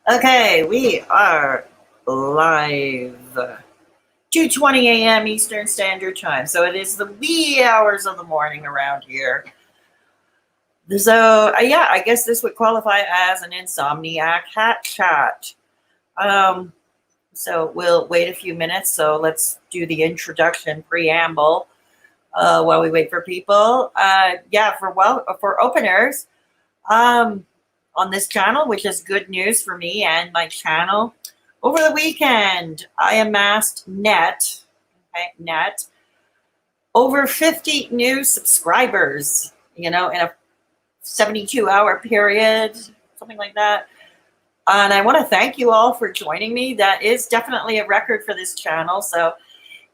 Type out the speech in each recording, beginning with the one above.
Okay, we are live. 2:20 a.m. Eastern Standard Time. So it is the wee hours of the morning around here. So yeah, I guess this would qualify as an Insomniac hat chat. Um, so we'll wait a few minutes. So let's do the introduction preamble while we wait for people. Yeah, for openers on this channel, which is good news for me and my channel. Over the weekend, I amassed net over 50 new subscribers, in a 72-hour period, something like that. And I want to thank you all for joining me. That is definitely a record for this channel. So,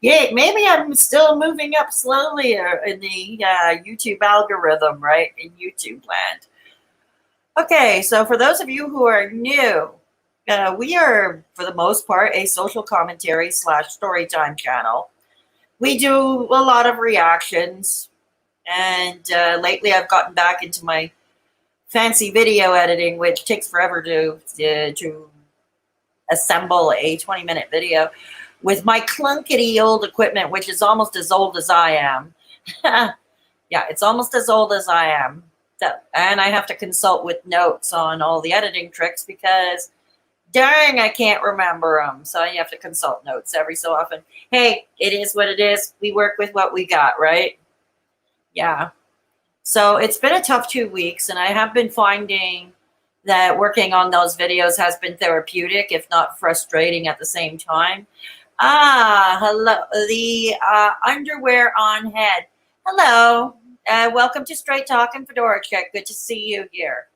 yeah, maybe I'm still moving up slowly in the YouTube algorithm, right, in YouTube land. Okay, so for those of you who are new, we are, for the most part, a social commentary / storytime channel. We do a lot of reactions, and lately I've gotten back into my fancy video editing, which takes forever to assemble a 20-minute video with my clunkety old equipment, which is almost as old as I am. Yeah, it's almost as old as I am. And I have to consult with notes on all the editing tricks because, dang, I can't remember them. So you have to consult notes every so often. Hey, it is what it is. We work with what we got, right? Yeah. So it's been a tough 2 weeks, and I have been finding that working on those videos has been therapeutic, if not frustrating at the same time. Hello. The underwear on head. Hello. Welcome to Straight Talkin Fedora Check. Good to see you here.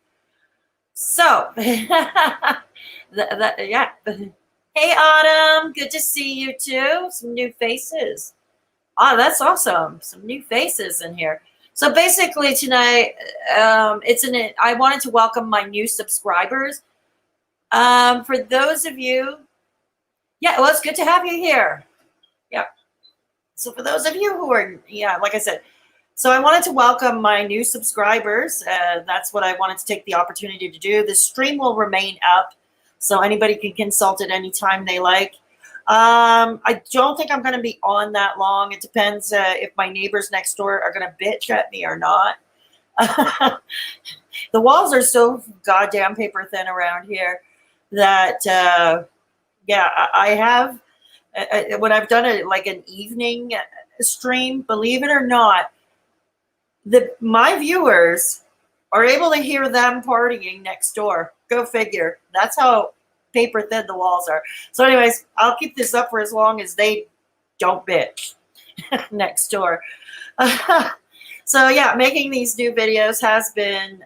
So, yeah. Hey, Autumn. Good to see you too. Some new faces. Oh, that's awesome. Some new faces in here. So basically tonight, I wanted to welcome my new subscribers. For those of you, yeah, well, it's good to have you here. Yeah. So for those of you who are, like I said, so I wanted to welcome my new subscribers. That's what I wanted to take the opportunity to do. The stream will remain up, so anybody can consult it anytime they like. I don't think I'm going to be on that long. It depends if my neighbors next door are going to bitch at me or not. The walls are so goddamn paper thin around here that, I have, when I've done an evening stream, believe it or not, my viewers are able to hear them partying next door. Go figure. That's how paper thin the walls are. So anyways, I'll keep this up for as long as they don't bitch next door. So yeah, making these new videos has been,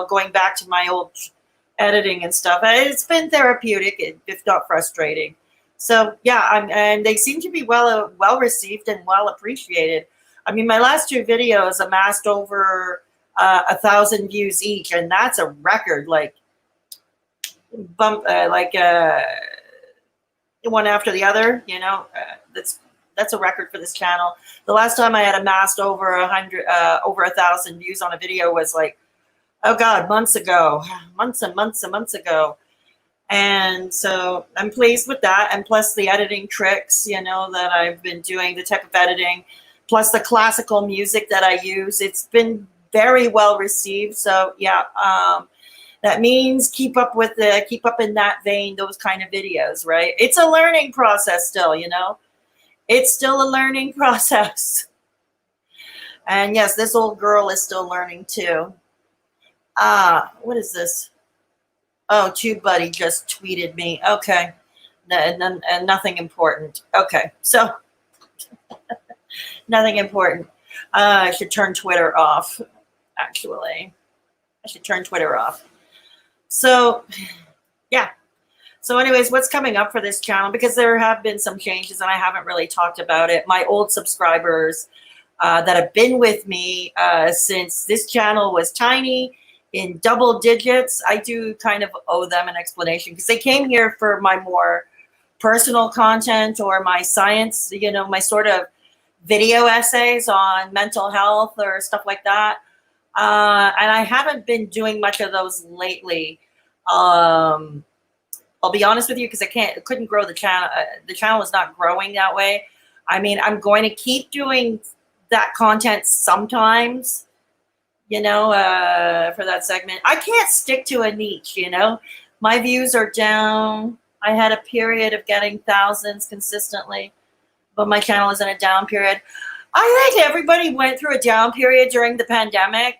going back to my old editing and stuff. It's been therapeutic, if not frustrating. So yeah, and they seem to be well received and well appreciated. I mean, my last two videos amassed over 1,000 views each, and that's a record. One after the other. That's a record for this channel. The last time I had amassed over 1,000 views on a video was months ago, months and months and months ago. And so I'm pleased with that. And plus the editing tricks, that I've been doing, the type of editing, plus the classical music that I use. It's been very well received. So yeah, that means keep up in that vein, those kind of videos, right? It's a learning process still, It's still a learning process. And yes, this old girl is still learning too. What is this? Oh, TubeBuddy just tweeted me. Okay. Nothing important. Okay. So nothing important. I should turn Twitter off, actually. I should turn Twitter off. So, yeah. So anyways, what's coming up for this channel? Because there have been some changes and I haven't really talked about it. My old subscribers that have been with me since this channel was tiny, in double digits, I do kind of owe them an explanation because they came here for my more personal content or my science, my sort of video essays on mental health or stuff like that. And I haven't been doing much of those lately. I'll be honest with you, because couldn't grow the channel. The channel is not growing that way. I mean, I'm going to keep doing that content sometimes, you know, for that segment. I can't stick to a niche, you know. My views are down. I had a period of getting thousands consistently, but my channel is in a down period. I think everybody went through a down period during the pandemic.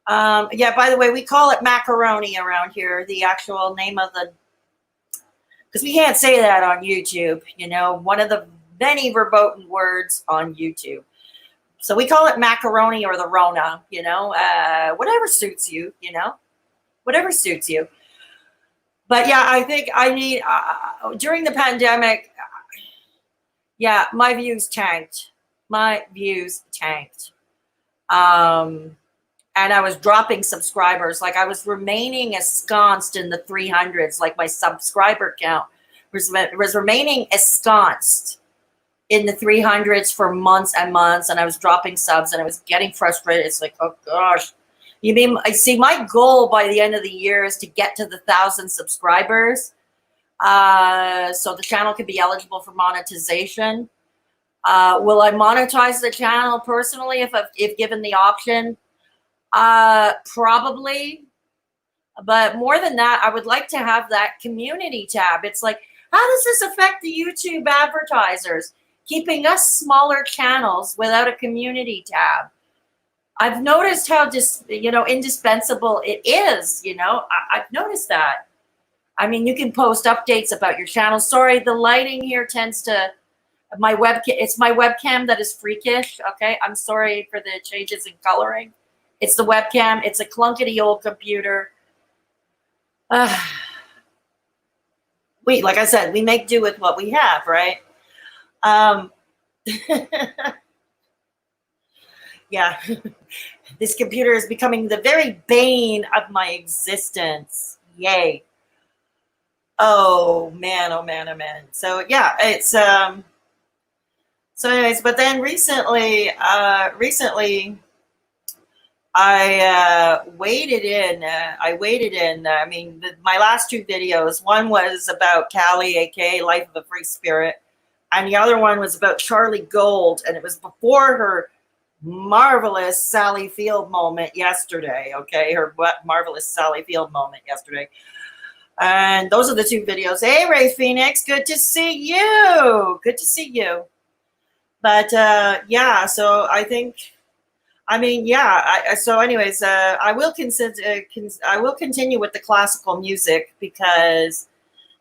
Yeah, by the way, we call it macaroni around here, the actual name of the, because we can't say that on YouTube, you know, one of the many verboten words on YouTube. So we call it macaroni or the Rona, you know, whatever suits you, you know, whatever suits you. But yeah, I think I need, during the pandemic, yeah, my views tanked. My views tanked. And I was dropping subscribers. Like, I was remaining ensconced in the 300s. Like, my subscriber count was remaining ensconced in the 300s for months and months. And I was dropping subs and I was getting frustrated. It's like, oh gosh. You mean, I see, my goal by the end of the year is to get to the 1,000 subscribers. So the channel can be eligible for monetization. Will I monetize the channel personally if given the option? Probably. But more than that, I would like to have that community tab. It's like, how does this affect the YouTube advertisers? Keeping us smaller channels without a community tab. I've noticed how indispensable it is. You know, I've noticed that. I mean, you can post updates about your channel. Sorry, the lighting here tends to my webcam. It's my webcam that is freakish. Okay, I'm sorry for the changes in coloring. It's the webcam. It's a clunkety old computer. Like I said, we make do with what we have, right? Yeah, this computer is becoming the very bane of my existence. Yay. Oh man, oh man, oh man. So yeah, it's so anyways, but then recently I waited in. I mean, my last two videos, one was about Callie, aka Life of a Free Spirit, and the other one was about Charlie Gold, and it was before her marvelous Sally Field moment yesterday. Okay, her marvelous Sally Field moment yesterday. And those are the two videos. Hey, Ray Phoenix, good to see you. Good to see you. But yeah, so I think, I mean, yeah. So, anyways, I will continue with the classical music, because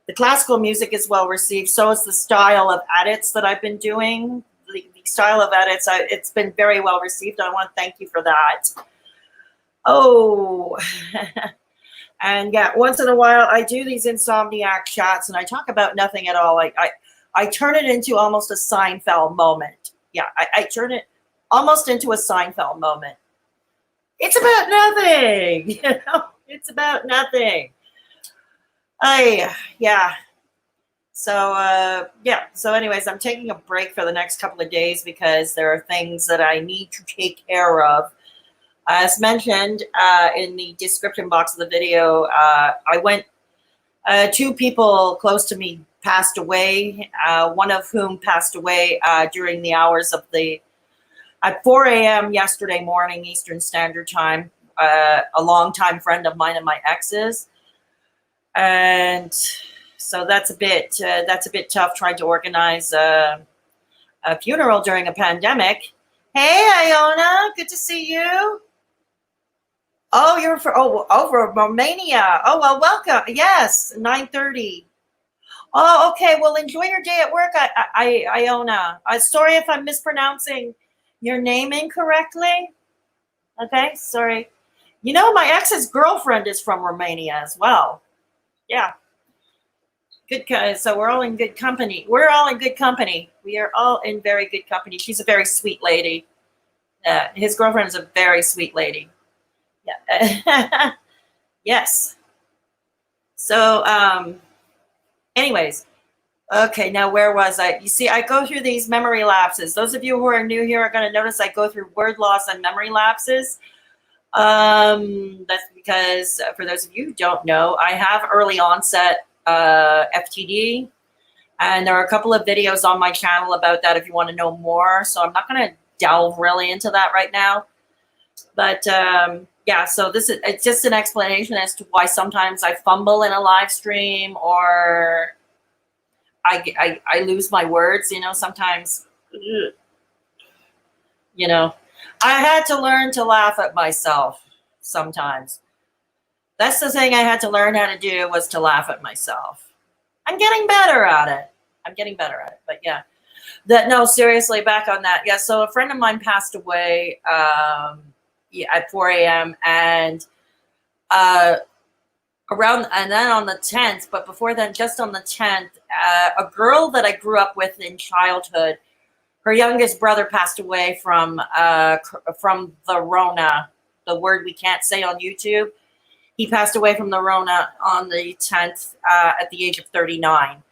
the classical music is well received. So is the style of edits that I've been doing. The style of edits, it's been very well received. I want to thank you for that. Oh. And yeah, once in a while I do these Insomniac chats and I talk about nothing at all. I turn it into almost a Seinfeld moment. Yeah, I turn it almost into a Seinfeld moment. It's about nothing, you know. It's about nothing. Yeah. So yeah. So anyways, I'm taking a break for the next couple of days because there are things that I need to take care of. As mentioned in the description box of the video, I went, two people close to me passed away, one of whom passed away during the hours of at 4 a.m. yesterday morning, Eastern Standard Time, a longtime friend of mine and my ex's. And so that's a bit tough trying to organize a funeral during a pandemic. Hey, Iona, good to see you. Oh, you're over Romania. Oh, well, welcome. Yes, 9:30. Oh, okay. Well, enjoy your day at work, Iona. Sorry if I'm mispronouncing your name incorrectly. Okay, sorry. You know, my ex's girlfriend is from Romania as well. Yeah. Good. So we're all in good company. We're all in good company. We are all in very good company. She's a very sweet lady. His girlfriend is a very sweet lady. Yeah. Yes. So, anyways, okay, now where was I? You see, I go through these memory lapses. Those of you who are new here are going to notice I go through word loss and memory lapses. That's because for those of you who don't know, I have early onset FTD, and there are a couple of videos on my channel about that if you want to know more. So I'm not going to delve really into that right now. But yeah, so it's just an explanation as to why sometimes I fumble in a live stream, or I lose my words, sometimes, I had to learn to laugh at myself sometimes. That's the thing I had to learn how to do, was to laugh at myself. I'm getting better at it. But yeah, no, seriously, back on that. Yeah, so a friend of mine passed away yeah, at 4 a.m. and and then on the 10th, but before then, just on the 10th, a girl that I grew up with in childhood, her youngest brother passed away from the Rona, the word we can't say on YouTube. He passed away from the Rona on the 10th at the age of 39.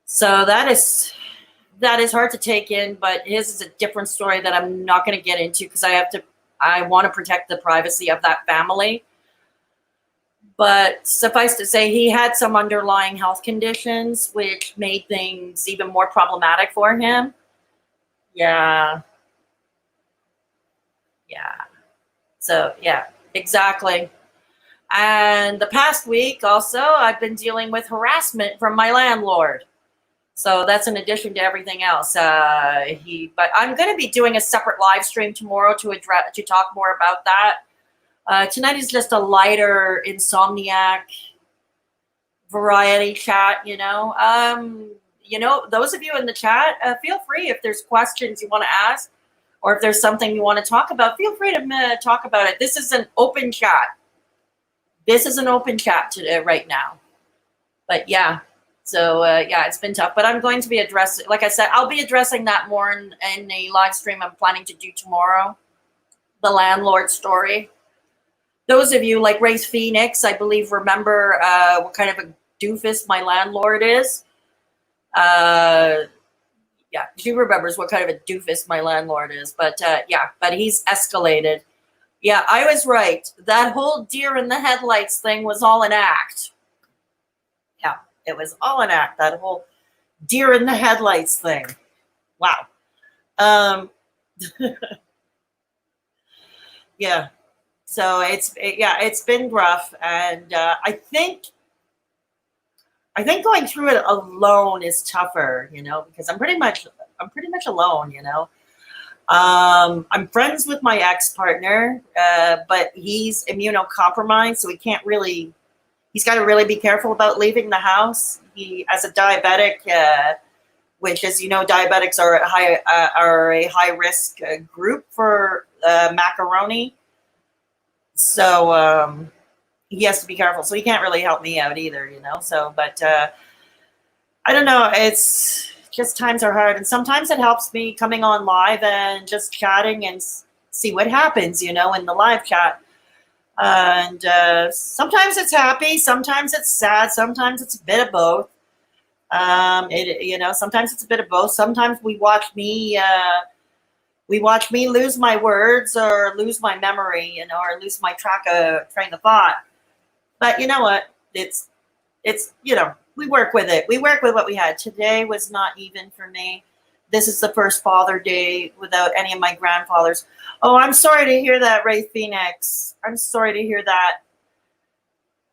So that is hard to take in, but his is a different story that I'm not going to get into because I want to protect the privacy of that family. But suffice to say, he had some underlying health conditions which made things even more problematic for him. Yeah. So, yeah, exactly. And the past week also, I've been dealing with harassment from my landlord. So that's in addition to everything else. But I'm going to be doing a separate live stream tomorrow to talk more about that. Tonight is just a lighter Insomniac variety chat, those of you in the chat, feel free if there's questions you want to ask, or if there's something you want to talk about, feel free to talk about it. This is an open chat. Today, right now. But yeah, so yeah, it's been tough. But I'm going to be addressing, like I said, I'll be addressing that more in a live stream I'm planning to do tomorrow. The landlord story. Those of you like Race Phoenix, I believe, remember what kind of a doofus my landlord is. Yeah, she remembers what kind of a doofus my landlord is. But yeah, but he's escalated. Yeah, I was right. That whole deer in the headlights thing was all an act. Yeah, it was all an act. That whole deer in the headlights thing. Wow. Yeah. So it's been rough, and I think going through it alone is tougher, because I'm pretty much alone, I'm friends with my ex-partner, but he's immunocompromised, so he's got to really be careful about leaving the house. He, as a diabetic, which, as you know, diabetics are a high risk group for macaroni. So he has to be careful. So he can't really help me out either, So, but I don't know. It's just times are hard, and sometimes it helps me coming on live and just chatting and see what happens, in the live chat. And sometimes it's happy, sometimes it's sad, sometimes it's a bit of both. Sometimes it's a bit of both. Sometimes we watch me lose my words or lose my memory, or lose my train of thought. But you know what? It's we work with it. We work with what we had. Today was not even for me. This is the first Father Day without any of my grandfathers. Oh, I'm sorry to hear that, Ray Phoenix. I'm sorry to hear that.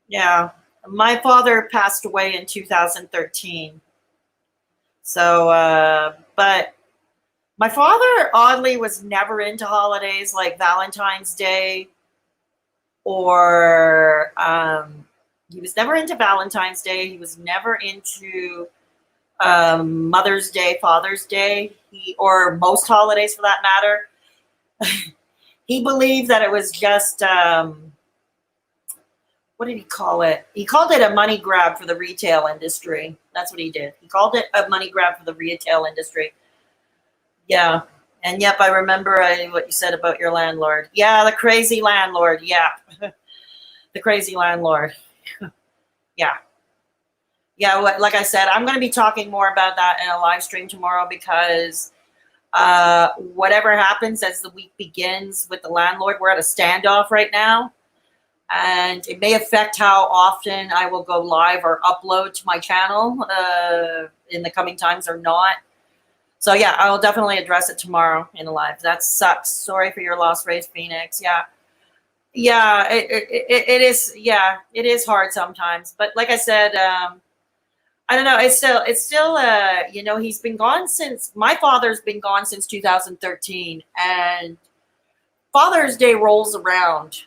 Yeah. My father passed away in 2013. So, but my father, oddly, was never into holidays like Valentine's Day, or he was never into Valentine's Day. He was never into Mother's Day, Father's Day, or most holidays for that matter. He believed that it was just, what did he call it? He called it a money grab for the retail industry. That's what he did. He called it a money grab for the retail industry. Yeah. And yep, I remember what you said about your landlord. Yeah, the crazy landlord. Yeah. The crazy landlord. Yeah. Yeah, like I said, I'm going to be talking more about that in a live stream tomorrow, because Whatever happens as the week begins with the landlord, we're at a standoff right now. And it may affect how often I will go live or upload to my channel in the coming times or not. So yeah, I'll definitely address it tomorrow in a live. That sucks. Sorry for your loss, Race Phoenix. Yeah. Yeah, it is. Yeah, it is hard sometimes. But like I said, I don't know. It's still, you know, he's been gone since, my father's been gone since 2013, and Father's Day rolls around.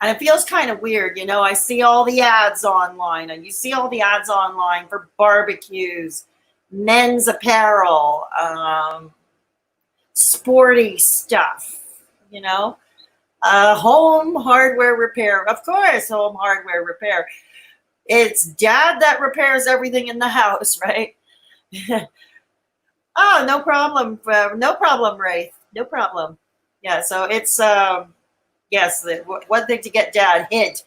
And it feels kind of weird, you know. I see all the ads online, and you see all the ads online for barbecues, men's apparel, sporty stuff, you know. Home hardware repair. Of course, home hardware repair. It's dad that repairs everything in the house, right? Oh, no problem. No problem, Wraith. No problem. Yeah, so it's, yes, one thing to get dad. Hint.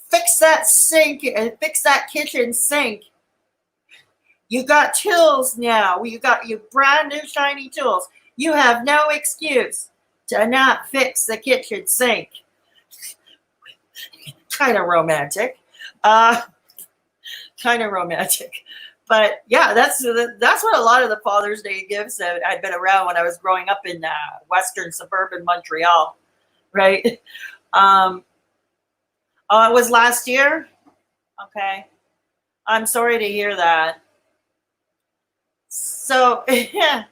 Fix that sink and fix that kitchen sink. You got tools now. You got your brand new shiny tools. You have no excuse to not fix the kitchen sink. Kind of romantic. Kind of romantic. But yeah, that's what a lot of the Father's Day gifts that I'd been around when I was growing up in western suburban Montreal, right? Oh, it was last year? Okay. I'm sorry to hear that. So, yeah.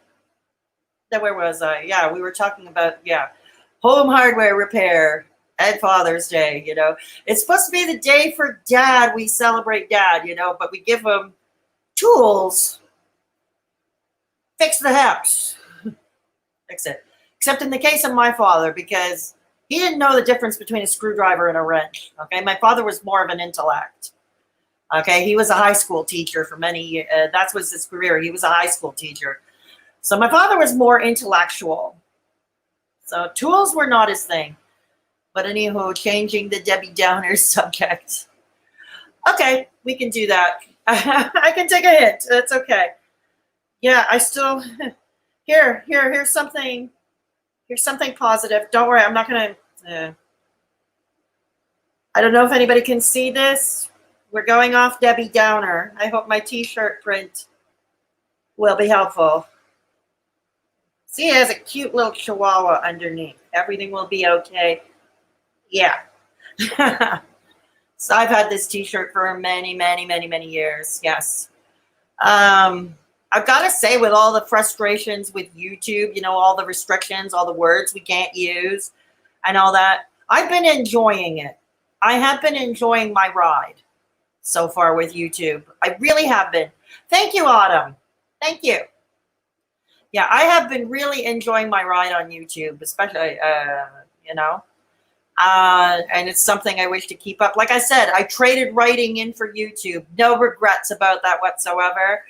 Where was I? Yeah, we were talking about, yeah, home hardware repair and Father's Day, you know. It's supposed to be the day for dad. We celebrate dad, you know, but we give him tools. Fix the house. Fix it. Except in the case of my father, because he didn't know the difference between a screwdriver and a wrench. Okay, my father was more of an intellect. Okay, he was a high school teacher for many years. That was his career. He was a high school teacher. So my father was more intellectual. So tools were not his thing. But anywho, changing the Debbie Downer subject. Okay, we can do that. I can take a hint. That's okay. Yeah, I still here's something. Here's something positive. Don't worry, I'm not gonna. I don't know if anybody can see this. We're going off Debbie Downer. I hope my T-shirt print will be helpful. See, it has a cute little chihuahua underneath. Everything will be okay. Yeah. So I've had this T-shirt for many, many, many, many years. Yes. I've got to say, with all the frustrations with YouTube, you know, all the restrictions, all the words we can't use and all that, I've been enjoying it. I have been enjoying my ride so far with YouTube. I really have been. Thank you, Autumn. Thank you. Yeah, I have been really enjoying my ride on YouTube, especially, you know, and it's something I wish to keep up. Like I said, I traded writing in for YouTube. No regrets about that whatsoever.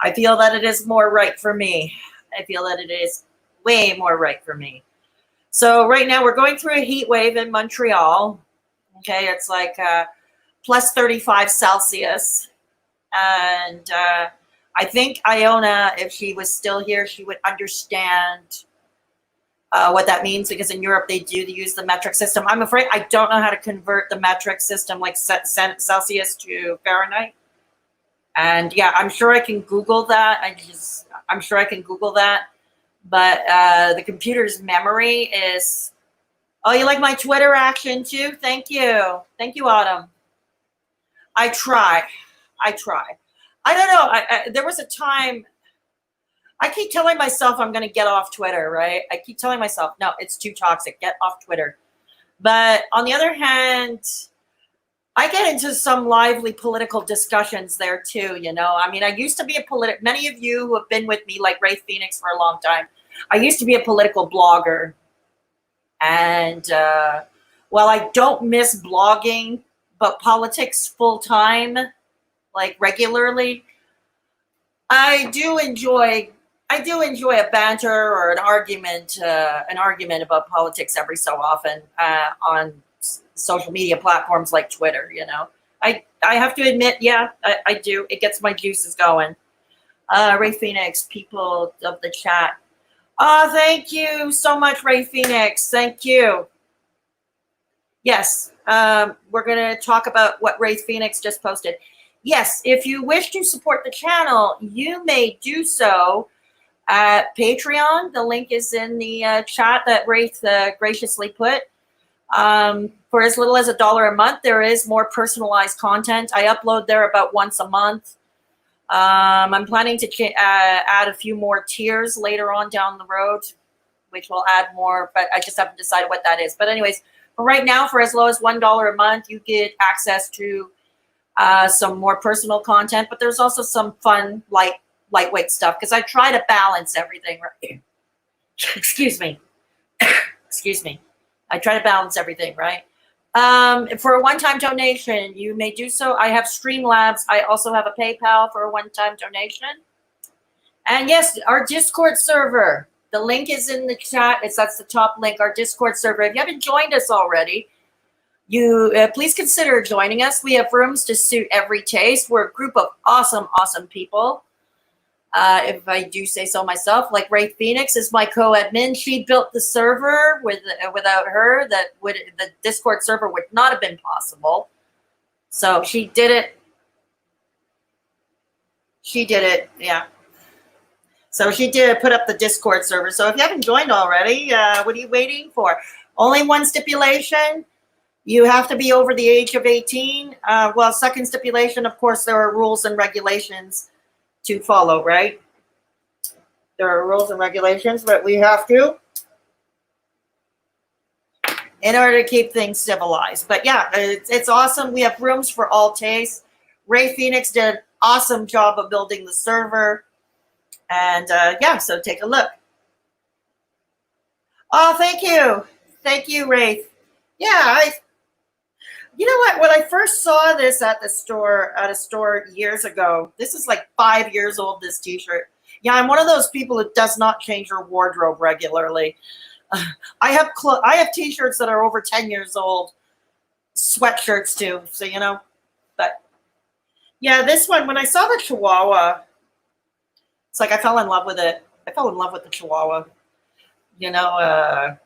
I feel that it is more right for me. I feel that it is way more right for me. So right now we're going through a heat wave in Montreal. Okay, it's like plus 35 Celsius. And I think Iona, if she was still here, she would understand what that means, because in Europe they do use the metric system. I'm afraid I don't know how to convert the metric system like Celsius to Fahrenheit. And yeah, I'm sure I can Google that. I'm sure I can Google that. But the computer's memory is, oh, you like my Twitter action too? Thank you. Thank you, Autumn. I try. I don't know. There was a time, I keep telling myself I'm going to get off Twitter, right? I keep telling myself, no, it's too toxic. Get off Twitter. But on the other hand, I get into some lively political discussions there too, you know. I mean, I used to be many of you who have been with me, like Ray Phoenix, for a long time, I used to be a political blogger. And while I don't miss blogging, but politics full time, like regularly, I do enjoy a banter or an argument about politics every so often on social media platforms like Twitter. You know, I have to admit, yeah, I do. It gets my juices going. Ray Phoenix, people of the chat. Oh, thank you so much, Ray Phoenix. Thank you. Yes, we're going to talk about what Ray Phoenix just posted. Yes, if you wish to support the channel, you may do so at Patreon. The link is in the chat that Wraith graciously put. For as little as $1 a month, there is more personalized content. I upload there about once a month. I'm planning to add a few more tiers later on down the road, which will add more, but I just haven't decided what that is. But anyways, for right now, for as low as $1 a month, you get access to some more personal content, but there's also some fun, lightweight stuff, because I try to balance everything. Right? Excuse me. Excuse me. I try to balance everything, right? For a one-time donation, you may do so. I have Streamlabs. I also have a PayPal for a one-time donation. And yes, our Discord server. The link is in the chat. That's the top link, our Discord server. If you haven't joined us already, you please consider joining us. We have rooms to suit every taste. We're a group of awesome, awesome people. If I do say so myself, like Ray Phoenix is my co-admin. She built the server. Without her, the Discord server would not have been possible. So she did it. She did it, yeah. So she did put up the Discord server. So if you haven't joined already, what are you waiting for? Only one stipulation. You have to be over the age of 18. Well, second stipulation, of course, there are rules and regulations to follow, right? There are rules and regulations that we have to in order to keep things civilized. But yeah, it's awesome. We have rooms for all tastes. Ray Phoenix did an awesome job of building the server. And yeah, so take a look. Oh, thank you. Thank you, Ray. Yeah, you know what? When I first saw this at a store years ago, this is like 5 years old, this t-shirt. Yeah, I'm one of those people who does not change her wardrobe regularly. I have t-shirts that are over 10 years old, sweatshirts too, so you know. But yeah, this one, when I saw the Chihuahua, it's like I fell in love with it. I fell in love with the Chihuahua. You know,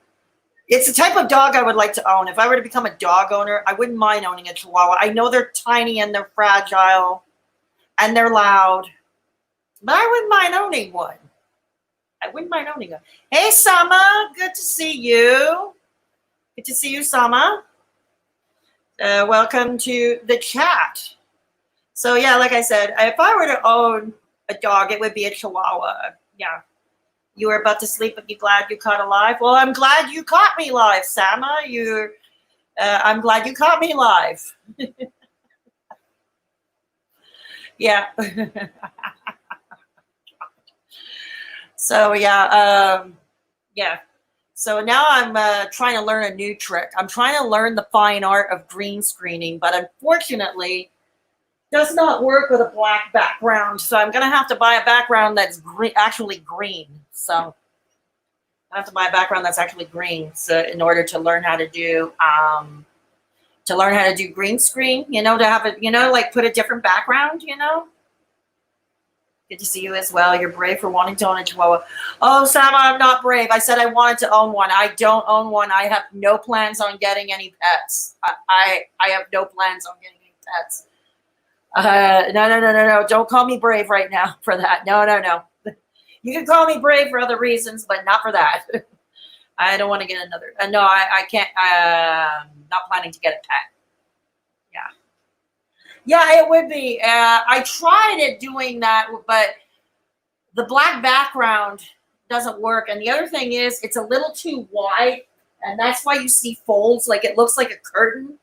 it's the type of dog I would like to own. If I were to become a dog owner, I wouldn't mind owning a Chihuahua. I know they're tiny and they're fragile and they're loud, but I wouldn't mind owning one. I wouldn't mind owning one. Hey, Sama, good to see you. Good to see you, Sama. Welcome to the chat. So yeah, like I said, if I were to own a dog, it would be a Chihuahua. Yeah. You were about to sleep, but you're glad you caught alive. Well, I'm glad you caught me live, Sama. I'm glad you caught me live. Yeah. So yeah, yeah. So now I'm trying to learn a new trick. I'm trying to learn the fine art of green screening, but unfortunately, does not work with a black background. So I'm going to have to buy a background that's actually green. So I have to buy a background that's actually green, so in order to learn how to do green screen, you know, to have it, you know, like put a different background, you know. Good to see you as well. You're brave for wanting to own a Chihuahua. Oh, Sam, I'm not brave. I said I wanted to own one. I don't own one. I have no plans on getting any pets. I have no plans on getting any pets. No. Don't call me brave right now for that. No. You can call me brave for other reasons, but not for that. I don't want to get another. No, I can't. Not planning to get a pet. Yeah, it would be. I tried it doing that, but the black background doesn't work. And the other thing is, it's a little too wide, and that's why you see folds. Like it looks like a curtain.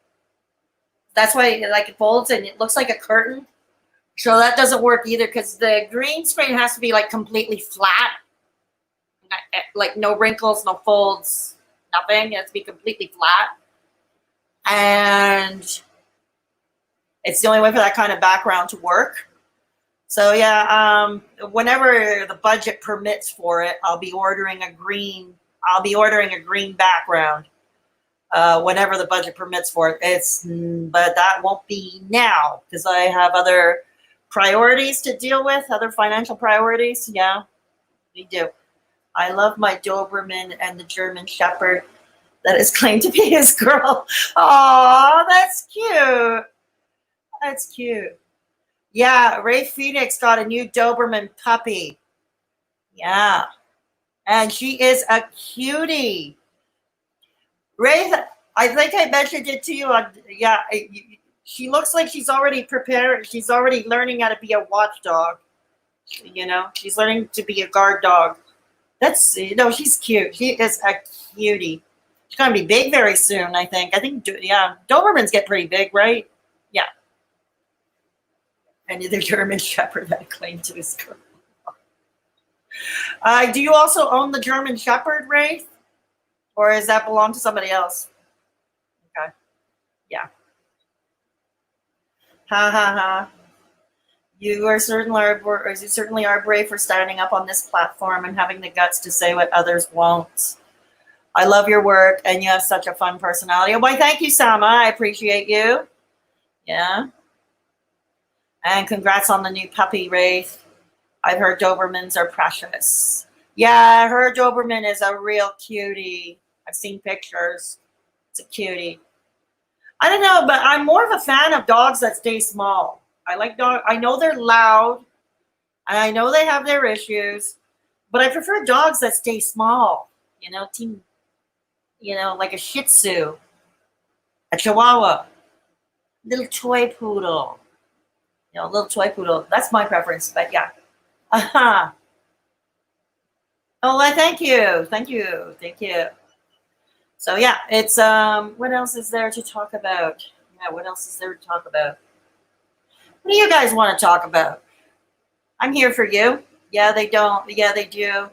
That's why it folds and it looks like a curtain. So that doesn't work either, because the green screen has to be like completely flat, like no wrinkles, no folds, nothing. It has to be completely flat. And it's the only way for that kind of background to work. So yeah, whenever the budget permits for it, I'll be ordering a green background. Whenever the budget permits for it. But that won't be now, because I have other priorities to deal with, other financial priorities. Yeah, we do. I love my Doberman and the German Shepherd that is claimed to be his girl. Oh, that's cute. That's cute. Yeah, Ray Phoenix got a new Doberman puppy. Yeah, and she is a cutie. Ray, I think I mentioned it to you. Yeah, she looks like she's already prepared. She's already learning how to be a watchdog. She's learning to be a guard dog. She's cute. She is a cutie. She's gonna be big very soon. I think. Yeah, Dobermans get pretty big, right? Yeah. And the German Shepherd that claimed to his girl. Do you also own the German Shepherd, Ray? Or does that belong to somebody else? Okay. Yeah. Ha ha ha. You certainly are brave for standing up on this platform and having the guts to say what others won't. I love your work, and you have such a fun personality. Oh, boy, thank you, Sama. I appreciate you. Yeah. And congrats on the new puppy, Wraith. I've heard Dobermans are precious. Yeah, her Doberman is a real cutie. I've seen pictures. It's a cutie. I don't know, but I'm more of a fan of dogs that stay small. I like dogs. I know they're loud, and I know they have their issues, but I prefer dogs that stay small. Like a Shih Tzu, a Chihuahua, little toy poodle. Little toy poodle. That's my preference, but yeah. Uh-huh. Oh, thank you. Thank you. Thank you. So yeah, it's what else is there to talk about? Yeah, what else is there to talk about? What do you guys want to talk about? I'm here for you. Yeah, they don't. Yeah, they do.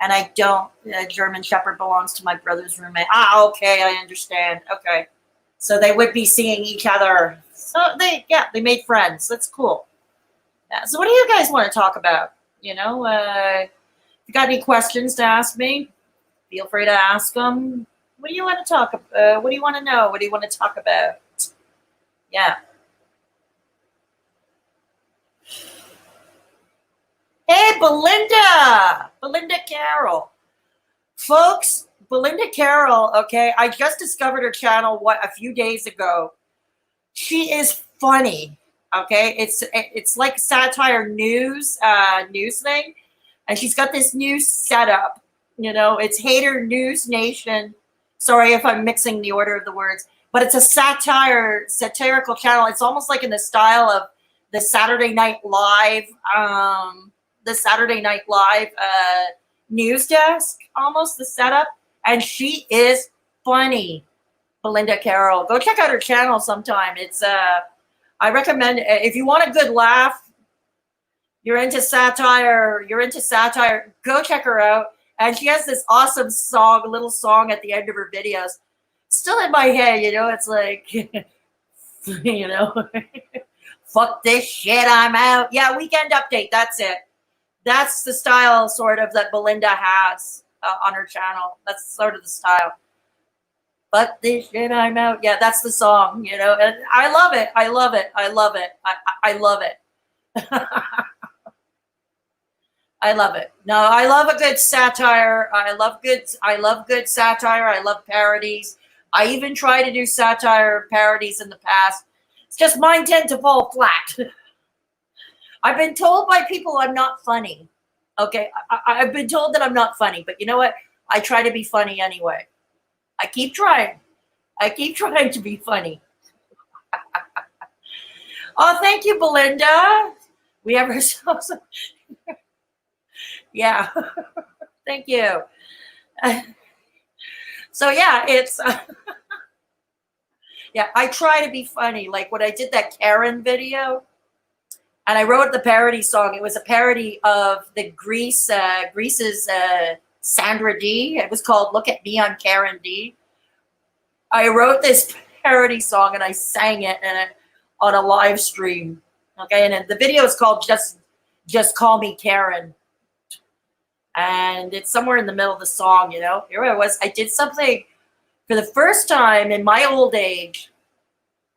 And I don't. German Shepherd belongs to my brother's roommate. Ah, okay, I understand. Okay. So they would be seeing each other. So they made friends. That's cool. Yeah, so what do you guys want to talk about? If you got any questions to ask me, feel free to ask them. What do you want to talk about? What do you want to know? What do you want to talk about? Yeah. Hey, Belinda Carroll. Folks, Belinda Carroll, okay, I just discovered her channel, a few days ago. She is funny, okay? It's like satire news thing, and she's got this new setup. It's Haydur Nation. Sorry if I'm mixing the order of the words, but it's a satirical channel. It's almost like in the style of the Saturday Night Live, news desk, almost the setup. And she is funny, Belinda Carroll. Go check out her channel sometime. It's I recommend, if you want a good laugh, you're into satire, go check her out. And she has this awesome little song at the end of her videos. Still in my head, it's like, fuck this shit, I'm out. Yeah, Weekend Update, that's it. That's the style sort of that Belinda has on her channel. That's sort of the style. Fuck this shit, I'm out. Yeah, that's the song, and I love it. I love it. I love it. I love it. I love it. No, I love a good satire. I love good satire. I love parodies. I even try to do satire parodies in the past. It's just mine tend to fall flat. I've been told by people I'm not funny. Okay, I've been told that I'm not funny, but you know what? I try to be funny anyway. I keep trying. To be funny. Oh, thank you, Belinda. We have ourselves. Yeah. Thank you. So yeah, it's yeah, I try to be funny. Like when I did that Karen video and I wrote the parody song, it was a parody of the Grease's Sandra D. It was called Look at Me, I'm Karen D. I wrote this parody song and I sang it on a live stream. Okay, and the video is called Just Call Me Karen. And it's somewhere in the middle of the song, Here I was. I did something for the first time in my old age.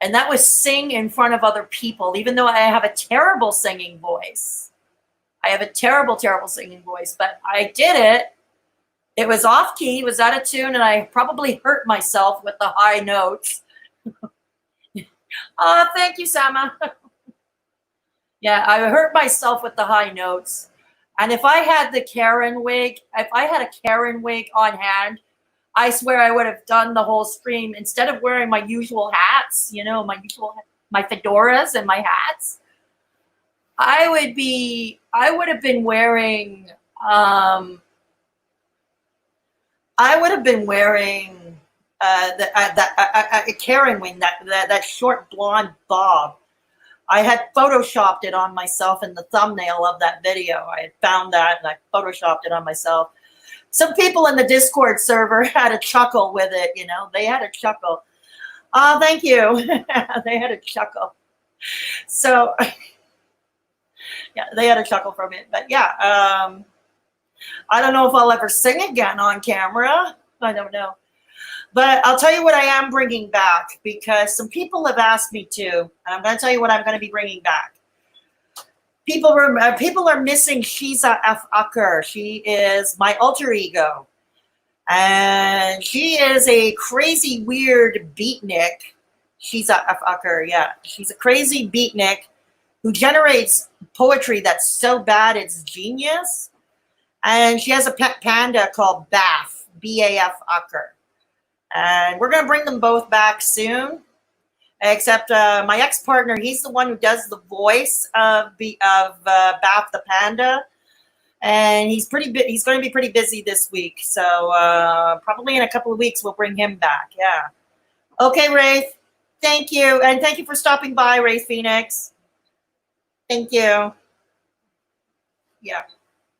And that was sing in front of other people, even though I have a terrible singing voice. I have a terrible, terrible singing voice, but I did it. It was off key, it was out of tune, and I probably hurt myself with the high notes. Oh, thank you, Sama. Yeah, I hurt myself with the high notes. And if I had the Karen wig, if I had a Karen wig on hand, I swear I would have done the whole stream instead of wearing my usual hats, you know, my fedoras and my hats. I would have been wearing a Karen wig, that short blonde bob. I had photoshopped it on myself in the thumbnail of that video. I had found that and I photoshopped it on myself. Some people in the Discord server had a chuckle with it, you know. They had a chuckle. Oh, thank you. They had a chuckle. So, yeah, they had a chuckle from it. But yeah, I don't know if I'll ever sing again on camera. I don't know. But I'll tell you what I am bringing back, because some people have asked me to, and I'm going to tell you what I'm going to be bringing back. People are missing Shiza F. Ucker. She is my alter ego, and she is a crazy, weird beatnik. Shiza F. Ucker, yeah. She's a crazy beatnik who generates poetry that's so bad it's genius. And she has a pet panda called b.a.f, B-A-F Ucker. And we're going to bring them both back soon. Except my ex-partner, he's the one who does the voice of b.a.f the panda. And he's going to be pretty busy this week. So probably in a couple of weeks, we'll bring him back. Yeah. Okay, Wraith. Thank you. And thank you for stopping by, Wraith Phoenix. Thank you. Yeah.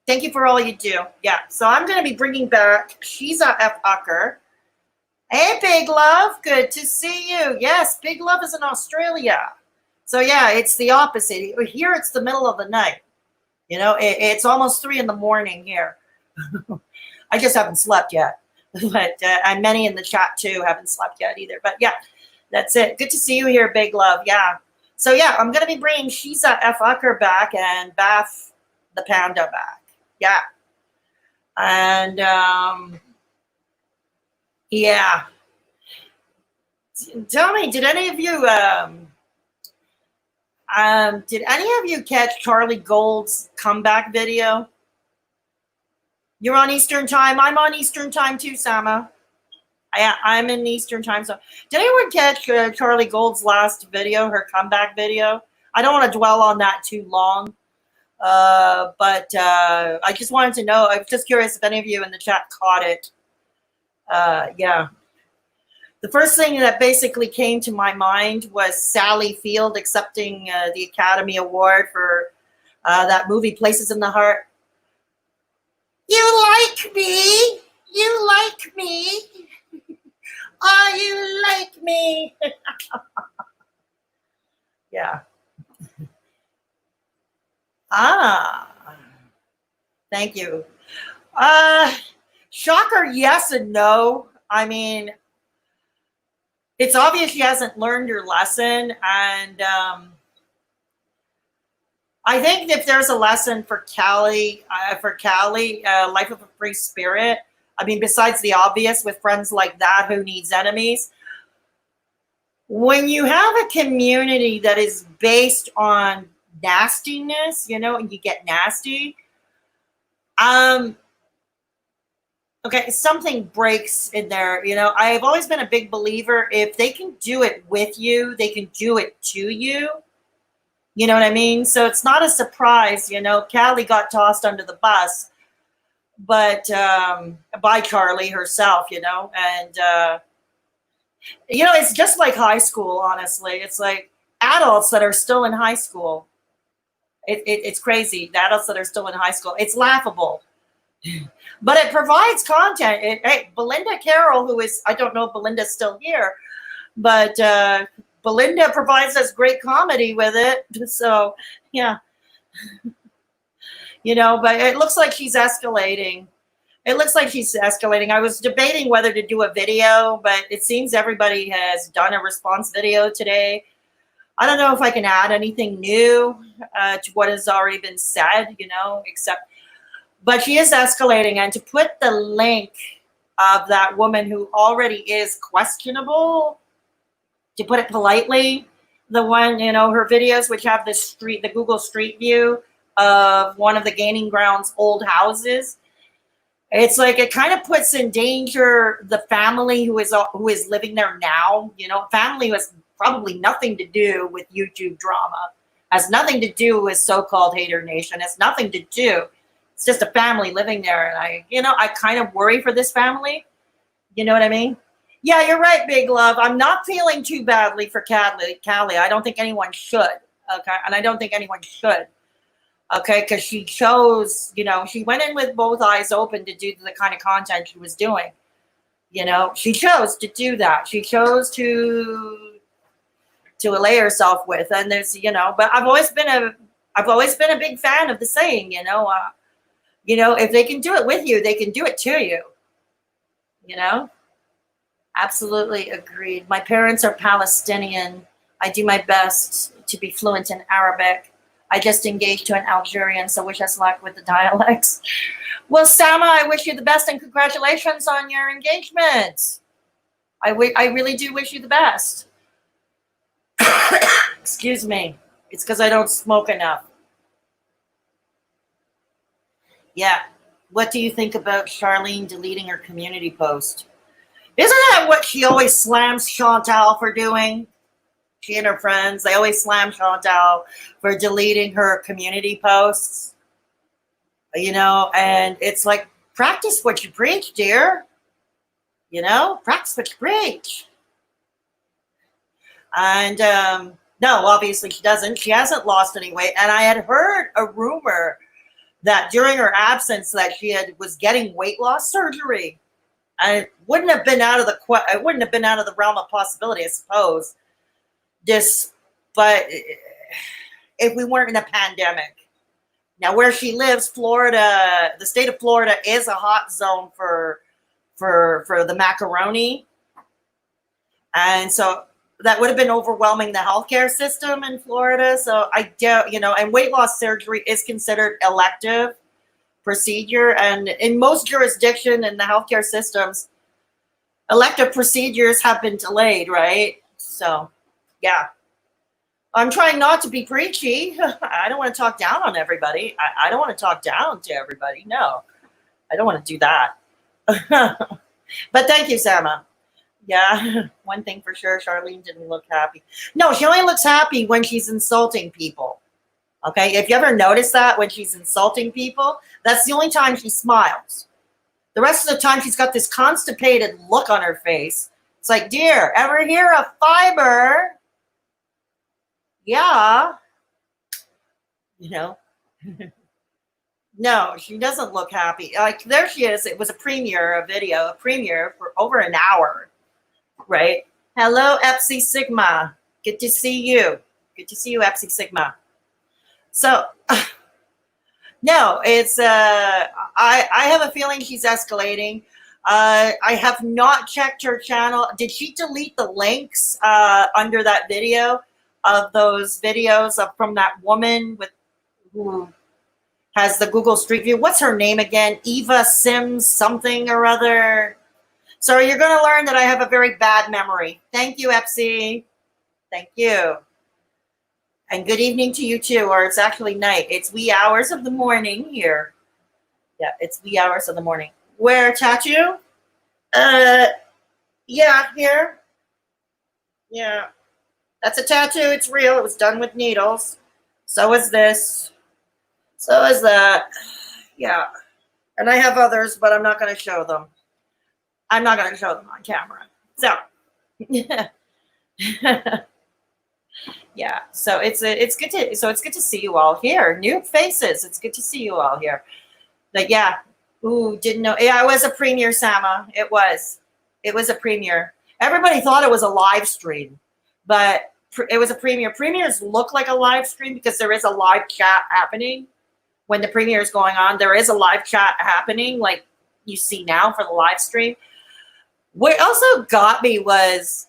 Thank you for all you do. Yeah. So I'm going to be bringing back Shiza F. Ucker. Hey, Big Love. Good to see you. Yes, Big Love is in Australia. So, yeah, it's the opposite. Here, it's the middle of the night. You know, it's almost 3 a.m. here. I just haven't slept yet. But and many in the chat, too, haven't slept yet either. But, yeah, that's it. Good to see you here, Big Love. Yeah. So, yeah, I'm going to be bringing Shiza F. Ucker back and b.a.f the panda back. Yeah. And, yeah. Tell me, did any of you catch Charlie Gold's comeback video? You're on Eastern time. I'm on Eastern time too, Sama. I'm in Eastern time. So, did anyone catch Charlie Gold's last video, her comeback video? I don't want to dwell on that too long, but I just wanted to know. I was just curious if any of you in the chat caught it. Yeah. The first thing that basically came to my mind was Sally Field accepting the Academy Award for that movie, Places in the Heart. You like me? You like me? Oh, you like me? Yeah. Thank you. Shocker, yes and no. I mean, it's obvious she hasn't learned her lesson, and I think if there's a lesson for Callie, Life of a Free Spirit, I mean, besides the obvious with friends like that, who needs enemies? When you have a community that is based on nastiness, you know, and you get nasty, okay, something breaks in there. You know, I've always been a big believer, if they can do it with you, they can do it to you. You know what I mean? So it's not a surprise, you know, Callie got tossed under the bus, but by Charlie herself, you know, and, you know, it's just like high school, honestly. It's like adults that are still in high school. It's crazy. The adults that are still in high school. It's laughable. But it provides content. Hey, Belinda Carroll, who is, I don't know if Belinda's still here, but Belinda provides us great comedy with it. So, yeah. You know, but it looks like she's escalating. It looks like she's escalating. I was debating whether to do a video, but it seems everybody has done a response video today. I don't know if I can add anything new to what has already been said, except, but she is escalating. And to put the link of that woman who already is questionable, to put it politely, the one, her videos, which have the Google Street View of one of the Gaining Ground's old houses. It's like it kind of puts in danger the family who is living there now. Family who has probably nothing to do with YouTube drama, has nothing to do with so-called Haydur Nation, has nothing to do. It's just a family living there, and I kind of worry for this family. You know what I mean? Yeah, you're right, Big Love. I'm not feeling too badly for Callie. I don't think anyone should. Okay, and I don't think anyone should. Okay, because she chose, she went in with both eyes open to do the kind of content she was doing. She chose to do that. She chose to allay herself with, and there's, but I've always been a big fan of the saying, if they can do it with you, they can do it to you. Absolutely agreed. My parents are Palestinian. I do my best to be fluent in Arabic. I just engaged to an Algerian, so wish us luck with the dialects. Well, Sama, I wish you the best and congratulations on your engagement. I really do wish you the best. Excuse me. It's because I don't smoke enough. Yeah. What do you think about Charlene deleting her community post? Isn't that what she always slams Chantal for doing? She and her friends, they always slam Chantal for deleting her community posts. And it's like, practice what you preach, dear. Practice what you preach. And no, obviously she doesn't. She hasn't lost any weight. And I had heard a rumor that during her absence that she was getting weight loss surgery. And it wouldn't have been out of the realm of possibility, I suppose. But if we weren't in a pandemic. Now, where she lives, Florida, the state of Florida is a hot zone for the macaroni. And so that would have been overwhelming the healthcare system in Florida. So I doubt, and weight loss surgery is considered elective procedure. And in most jurisdictions in the healthcare systems, elective procedures have been delayed, right? So, yeah. I'm trying not to be preachy. I don't want to talk down on everybody. I don't want to talk down to everybody. No, I don't want to do that. But thank you, Sama. Yeah, one thing for sure, Charlene didn't look happy. No, she only looks happy when she's insulting people. Okay, if you ever notice that when she's insulting people, that's the only time she smiles. The rest of the time, she's got this constipated look on her face. It's like, dear, ever hear of fiber? Yeah. No, she doesn't look happy. Like, there she is. It was a premiere for over an hour, right? Hello, Epsi Sigma. Good to see you. Good to see you, Epsi Sigma. So, no, it's, I have a feeling she's escalating. I have not checked her channel. Did she delete the links under that video of those videos from that woman who has the Google Street View? What's her name again? Eva Sims something or other. So you're going to learn that I have a very bad memory. Thank you, Epsi. Thank you. And good evening to you too, or it's actually night. It's wee hours of the morning here. Yeah, it's wee hours of the morning. Where, tattoo? Yeah, here. Yeah. That's a tattoo. It's real. It was done with needles. So is this. So is that. Yeah. And I have others, but I'm not going to show them. I'm not going to show them on camera. So, yeah. Yeah. So it's good to see you all here. New faces. It's good to see you all here. But yeah. Ooh, didn't know. Yeah, it was a premiere, Sama. It was a premiere. Everybody thought it was a live stream, but it was a premiere. Premieres look like a live stream because there is a live chat happening when the premiere is going on. There is a live chat happening. Like, you see now for the live stream. What also got me was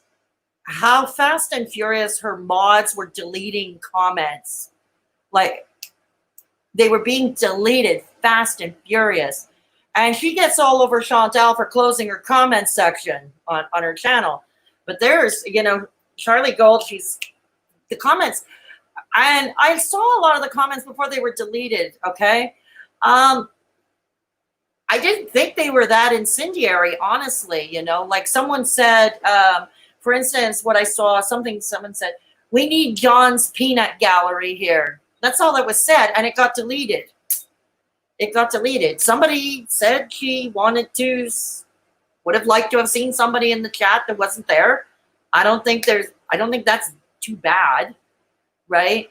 how fast and furious her mods were deleting comments. Like, they were being deleted fast and furious. And she gets all over Chantal for closing her comment section on her channel. But there's, Charlie Gold, the comments. And I saw a lot of the comments before they were deleted, okay? I didn't think they were that incendiary, honestly, like someone said, for instance, what I saw, someone said, we need John's peanut gallery here. That's all that was said, and it got deleted. It got deleted. Somebody said she would have liked to have seen somebody in the chat that wasn't there. I don't think that's too bad, right?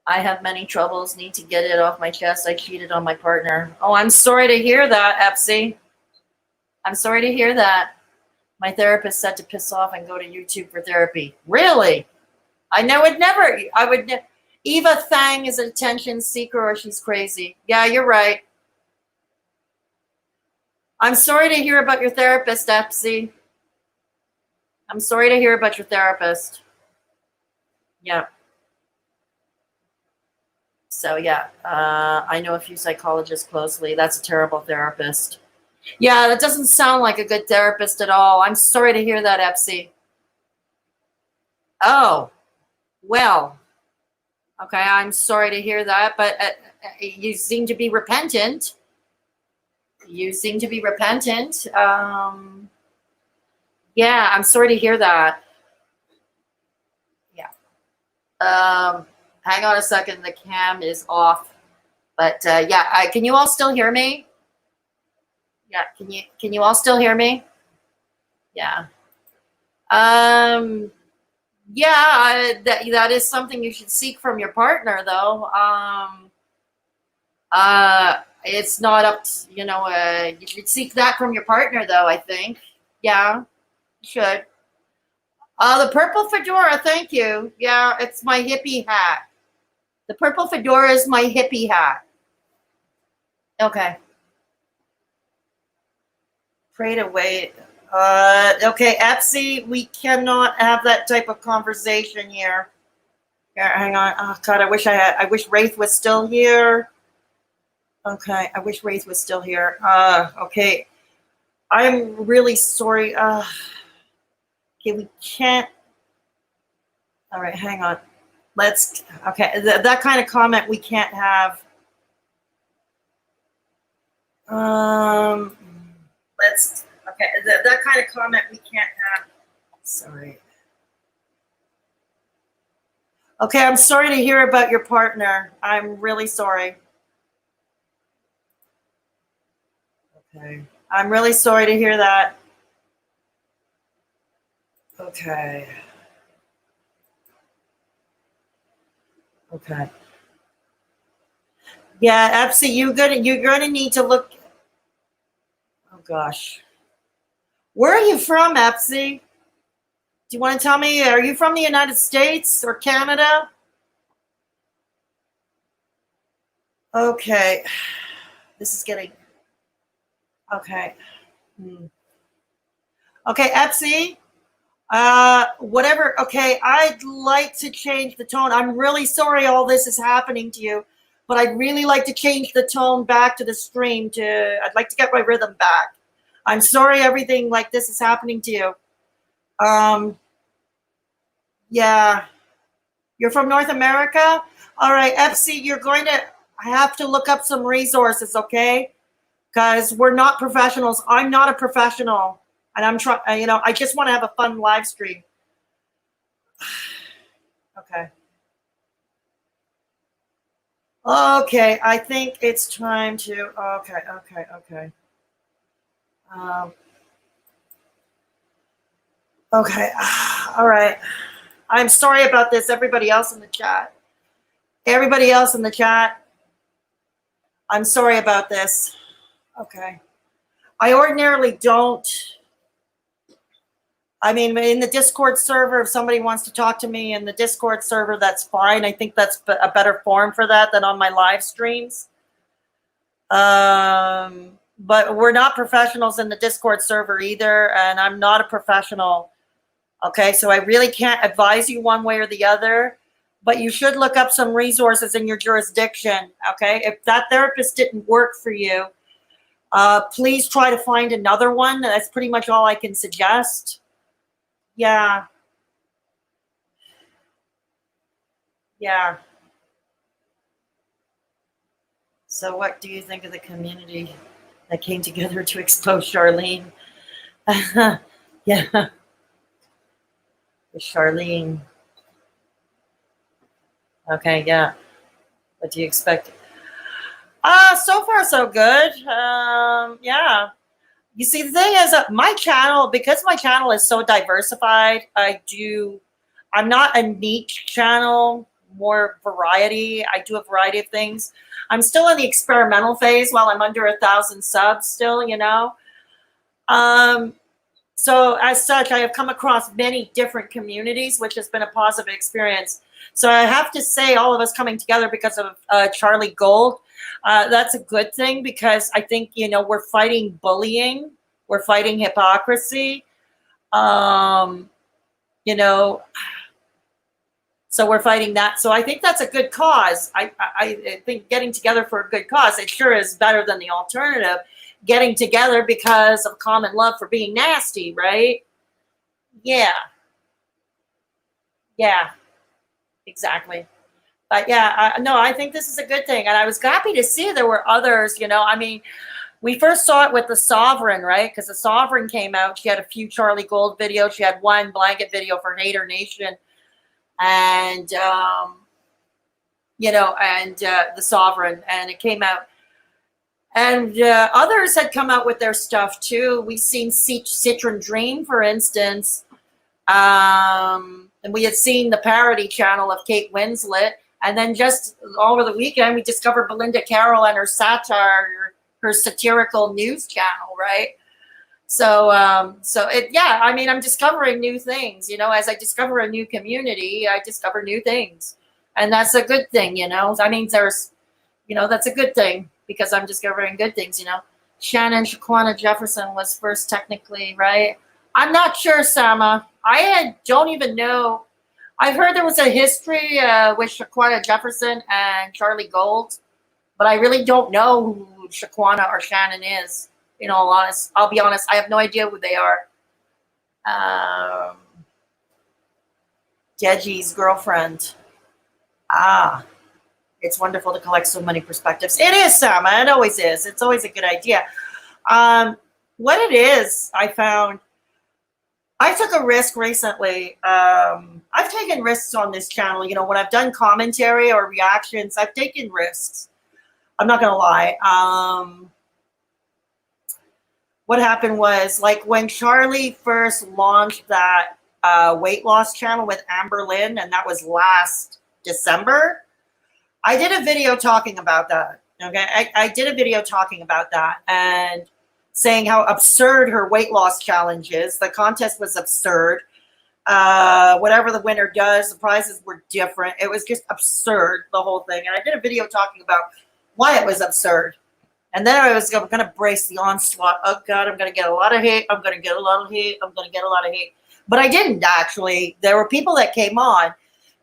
I have many troubles, need to get it off my chest. I cheated on my partner. Oh, I'm sorry to hear that, Epsy. I'm sorry to hear that. My therapist said to piss off and go to YouTube for therapy. Really? I would never. Eva Thang is an attention seeker or she's crazy. Yeah, you're right. I'm sorry to hear about your therapist, Epsy. I'm sorry to hear about your therapist. Yeah. So, yeah, I know a few psychologists closely. That's a terrible therapist. Yeah, that doesn't sound like a good therapist at all. I'm sorry to hear that, Epsy. Oh, well, okay, I'm sorry to hear that, but you seem to be repentant. You seem to be repentant. Yeah, I'm sorry to hear that. Yeah. Hang on a second. The cam is off. But yeah, can you all still hear me? Yeah, can you all still hear me? Yeah. Yeah, that is something you should seek from your partner, though. It's not up to, you should seek that from your partner, though, I think. Yeah, you should. The purple fedora, thank you. Yeah, it's my hippie hat. The purple fedora is my hippie hat. Okay. Pray to wait. Okay, Etsy, we cannot have that type of conversation here. Here, hang on. Oh God, I wish Wraith was still here. Okay, I wish Wraith was still here. Okay. I'm really sorry. Okay, we can't. All right, hang on. Okay, that kind of comment we can't have. Okay, that kind of comment we can't have. Sorry. Okay, I'm sorry to hear about your partner. I'm really sorry. Okay, I'm really sorry to hear that. Okay. Okay. Yeah, Epsy, you're gonna need to look. Oh gosh. Where are you from, Epsy? Do you want to tell me, are you from the United States or Canada? Okay. This is getting... Okay. Okay, Epsy. Whatever. Okay, I'd like to change the tone. I'm really sorry all this is happening to you, but I'd really like to change the tone back to the stream. I'd like to get my rhythm back. I'm sorry everything like this is happening to you. Yeah. You're from North America? All right, Epsy, I have to look up some resources, okay? Because we're not professionals. I'm not a professional. And I'm trying, I just want to have a fun live stream. Okay. Okay, I think it's time to, okay. Okay, all right. I'm sorry about this, everybody else in the chat. Everybody else in the chat, I'm sorry about this. Okay. I ordinarily don't. I mean, in the Discord server, if somebody wants to talk to me in the Discord server, that's fine. I think that's a better form for that than on my live streams. but we're not professionals in the Discord server either, and I'm not a professional. Okay, so I really can't advise you one way or the other, but you should look up some resources in your jurisdiction. Okay, if that therapist didn't work for you, please try to find another one. That's pretty much all I can suggest. Yeah. Yeah. So what do you think of the community that came together to expose Charlene? Yeah. Charlene. Okay, yeah. What do you expect? So far so good. Yeah. You see, the thing is, my channel, because my channel is so diversified, I'm not a niche channel, more variety. I do a variety of things. I'm still in the experimental phase while I'm under 1,000 subs still, you know. So as such, I have come across many different communities, which has been a positive experience. So I have to say, all of us coming together because of Charlie Gold, that's a good thing, because I think, you know, we're fighting bullying, we're fighting hypocrisy, you know, so we're fighting that. So I think that's a good cause. I think getting together for a good cause, it sure is better than the alternative, getting together because of common love for being nasty, right? Yeah, yeah, exactly. But yeah, no, I think this is a good thing. And I was happy to see there were others, you know. I mean, we first saw it with the Sovereign, right? Because the Sovereign came out. She had a few Charlie Gold videos. She had one blanket video for Haydur Nation. And, you know, and the Sovereign. And it came out. And others had come out with their stuff too. We've seen Citron Dream, for instance. And we had seen the parody channel of Kate Winslet. And then just over the weekend, we discovered Belinda Carroll and her satire, her satirical news channel, right? So, yeah, I mean, I'm discovering new things, you know. As I discover a new community, I discover new things. And that's a good thing, you know. I mean, you know, that's a good thing, because I'm discovering good things, you know. Shannon Shaquana Jefferson was first, technically, right? I'm not sure, Sama. Don't even know. I've heard there was a history with Shaquana Jefferson and Charlie Gold, but I really don't know who Shaquana or Shannon is. In all honest, I'll be honest, I have no idea who they are. Um, Deji's girlfriend. Ah, it's wonderful to collect so many perspectives. It is, Sama. It always is. It's always a good idea. What it is, I found, I took a risk recently. I've taken risks on this channel. You know, when I've done commentary or reactions, I've taken risks. I'm not going to lie. What happened was, like, when Charlie first launched that weight loss channel with Amber Lynn, and that was last December, I did a video talking about that. Okay, I did a video talking about that and saying how absurd her weight loss challenge is. The contest was absurd. Whatever the winner does, the prizes were different. It was just absurd, the whole thing. And I did a video talking about why it was absurd. And then I was going to brace the onslaught. Oh, God, I'm going to get a lot of hate. I'm going to get a lot of hate. I'm going to get a lot of hate. But I didn't, actually. There were people that came on.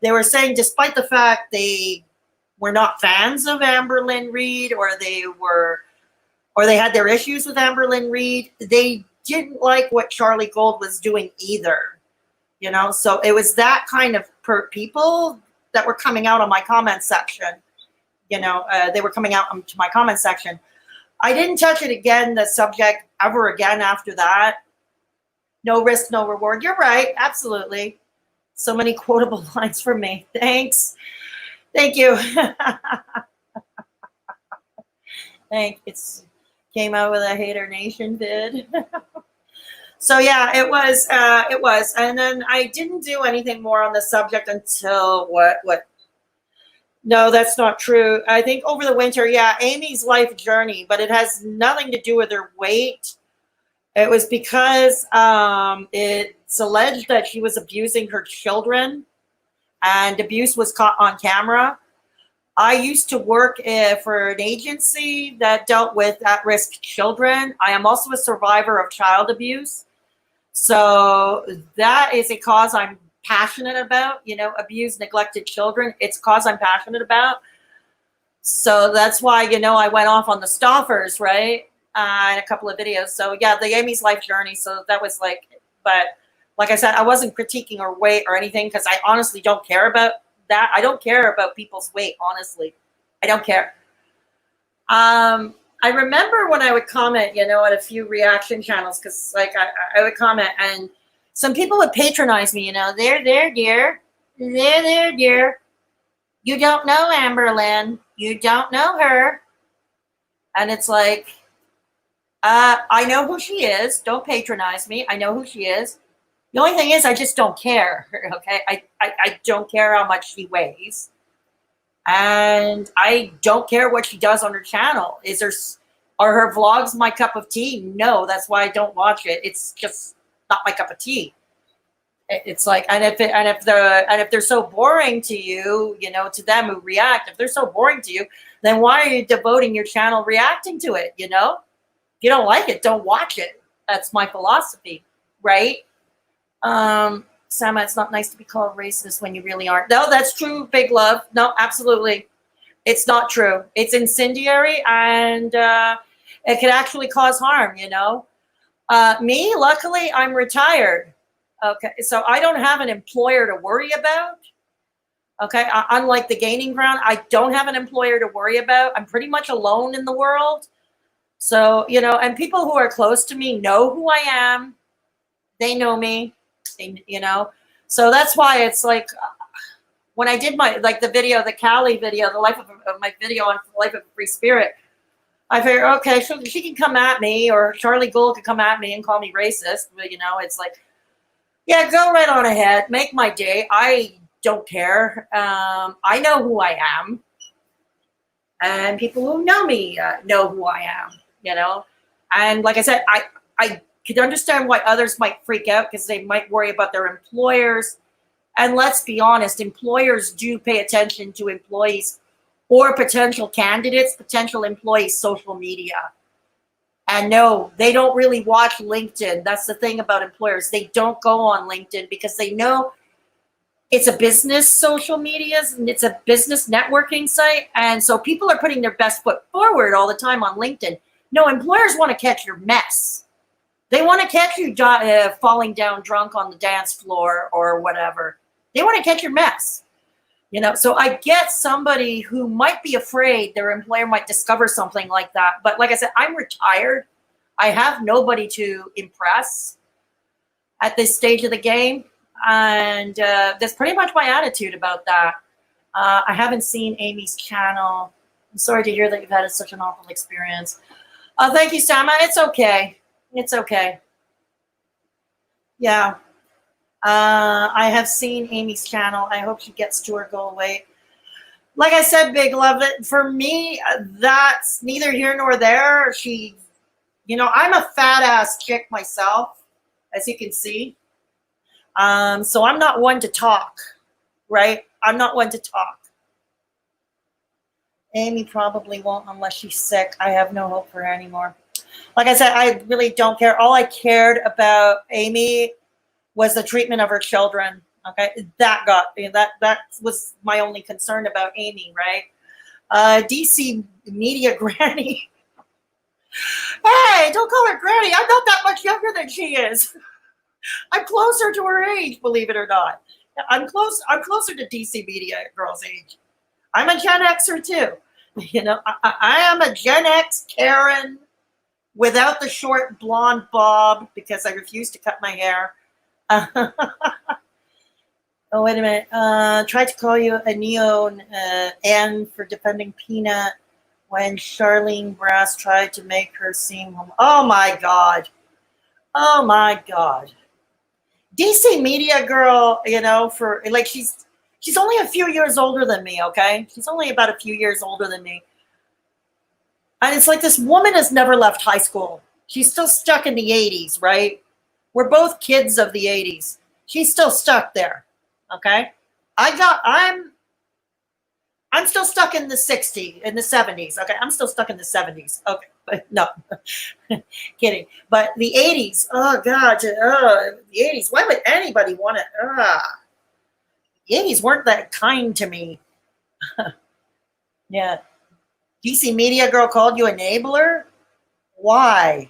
They were saying, despite the fact they were not fans of Amber Lynn Reid, or they had their issues with Amber Lynn Reid, they didn't like what Charlie Gold was doing either. You know, so it was that kind of people that were coming out on my comment section. You know, they were coming out to my comment section. I didn't touch it again, the subject, ever again after that. No risk, no reward. You're right. Absolutely. So many quotable lines for me. Thanks. Thank you. It's came out with a Haydur Nation vid. So yeah, it was. And then I didn't do anything more on the subject until what? No, that's not true. I think over the winter, yeah, Amy's life journey, but it has nothing to do with her weight. It was because it's alleged that she was abusing her children, and abuse was caught on camera. I used to work for an agency that dealt with at-risk children. I am also a survivor of child abuse. So that is a cause I'm passionate about, abused, neglected children. It's a cause I'm passionate about. So that's why, I went off on the Stoffers, right? In a couple of videos. So yeah, the Amy's life journey. So that was but like I said, I wasn't critiquing her weight or anything because I honestly don't care about that. I don't care about people's weight, honestly. I don't care. I remember when I would comment, at a few reaction channels, because I would comment and some people would patronize me, there, dear. There, dear. You don't know Amberlynn. You don't know her. And it's like, I know who she is. Don't patronize me. I know who she is. The only thing is I just don't care. Okay. I don't care how much she weighs. And I don't care what she does on her channel. Are her vlogs my cup of tea? No, that's why I don't watch it. It's just not my cup of tea. It's like, and if they're so boring to you, to them who react, if they're so boring to you, then why are you devoting your channel reacting to it? If you don't like it, don't watch it. That's my philosophy, right? Sama, it's not nice to be called racist when you really aren't. No, that's true, Big Love. No, absolutely. It's not true. It's incendiary, and it could actually cause harm, Me, luckily, I'm retired. Okay, so I don't have an employer to worry about. Okay, unlike the Gaining Ground, I don't have an employer to worry about. I'm pretty much alone in the world. So, and people who are close to me know who I am. They know me. So that's why it's like when I did the video, the Cali video, the life of my video on the life of a free spirit, I figured, okay, she can come at me, or Charlie Gould could come at me and call me racist. But, it's like, yeah, go right on ahead. Make my day. I don't care. I know who I am. And people who know me know who I am, And like I said, I could understand why others might freak out because they might worry about their employers. And let's be honest, employers do pay attention to employees or potential candidates, potential employees' social media. And no, they don't really watch LinkedIn. That's the thing about employers. They don't go on LinkedIn because they know it's a business social media and it's a business networking site. And so people are putting their best foot forward all the time on LinkedIn. No, employers want to catch your mess. They want to catch you falling down drunk on the dance floor or whatever. They want to catch your mess. So I get somebody who might be afraid their employer might discover something like that. But like I said, I'm retired. I have nobody to impress at this stage of the game. And that's pretty much my attitude about that. I haven't seen Amy's channel. I'm sorry to hear that you've had such an awful experience. Thank you, Sama. It's okay. It's okay. Yeah. I have seen Amy's channel. I hope she gets to her goal weight. Like I said, Big Love, for me, that's neither here nor there. I'm a fat ass chick myself, as you can see. So I'm not one to talk, right? I'm not one to talk. Amy probably won't unless she's sick. I have no hope for her anymore. Like I said, I really don't care. All I cared about Amy was the treatment of her children. Okay, that was my only concern about Amy, right? DC Media Granny. Hey, don't call her Granny. I'm not that much younger than she is. I'm closer to her age, believe it or not. I'm closer to DC Media Girl's age. I'm a Gen Xer too. I am a Gen X Karen without the short blonde bob because I refuse to cut my hair. Oh, wait a minute. Tried to call you a neon N for defending Peanut when Charlene Brass tried to make her seem oh my God. Oh my God. DC Media Girl, for like she's only a few years older than me, okay? She's only about a few years older than me. And it's like this woman has never left high school. She's still stuck in the 80s, right? We're both kids of the 80s. She's still stuck there, okay? I'm still stuck stuck in the 60s, in the 70s. Okay, I'm still stuck in the 70s. Okay, but no, kidding. But the 80s, oh God, the 80s. Why would anybody want to? The 80s weren't that kind to me. Yeah. DC Media Girl called you enabler? Why?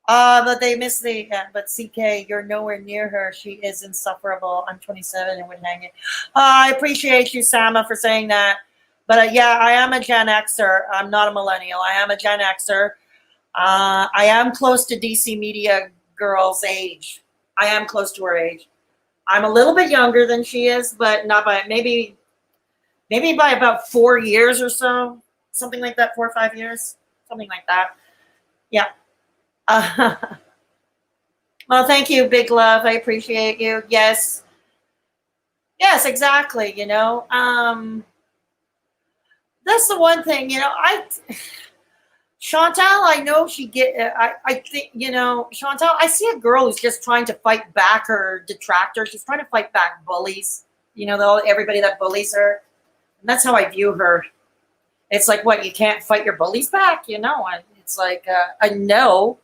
But they miss the, but CK, you're nowhere near her. She is insufferable. I'm 27 and would hang it. I appreciate you, Sama, for saying that. But yeah, I am a Gen Xer. I'm not a millennial. I am a Gen Xer. I am close to DC Media Girl's age. I am close to her age. I'm a little bit younger than she is, but not by maybe by about 4 years or so, something like that. 4 or 5 years, something like that. Yeah. Well, thank you, Big Love. I appreciate you. Yes. Yes, exactly. That's the one thing, Chantal, I know I think, Chantal, I see a girl who's just trying to fight back her detractors. She's trying to fight back bullies, everybody that bullies her. And that's how I view her. It's like, what, you can't fight your bullies back, And it's like, I know.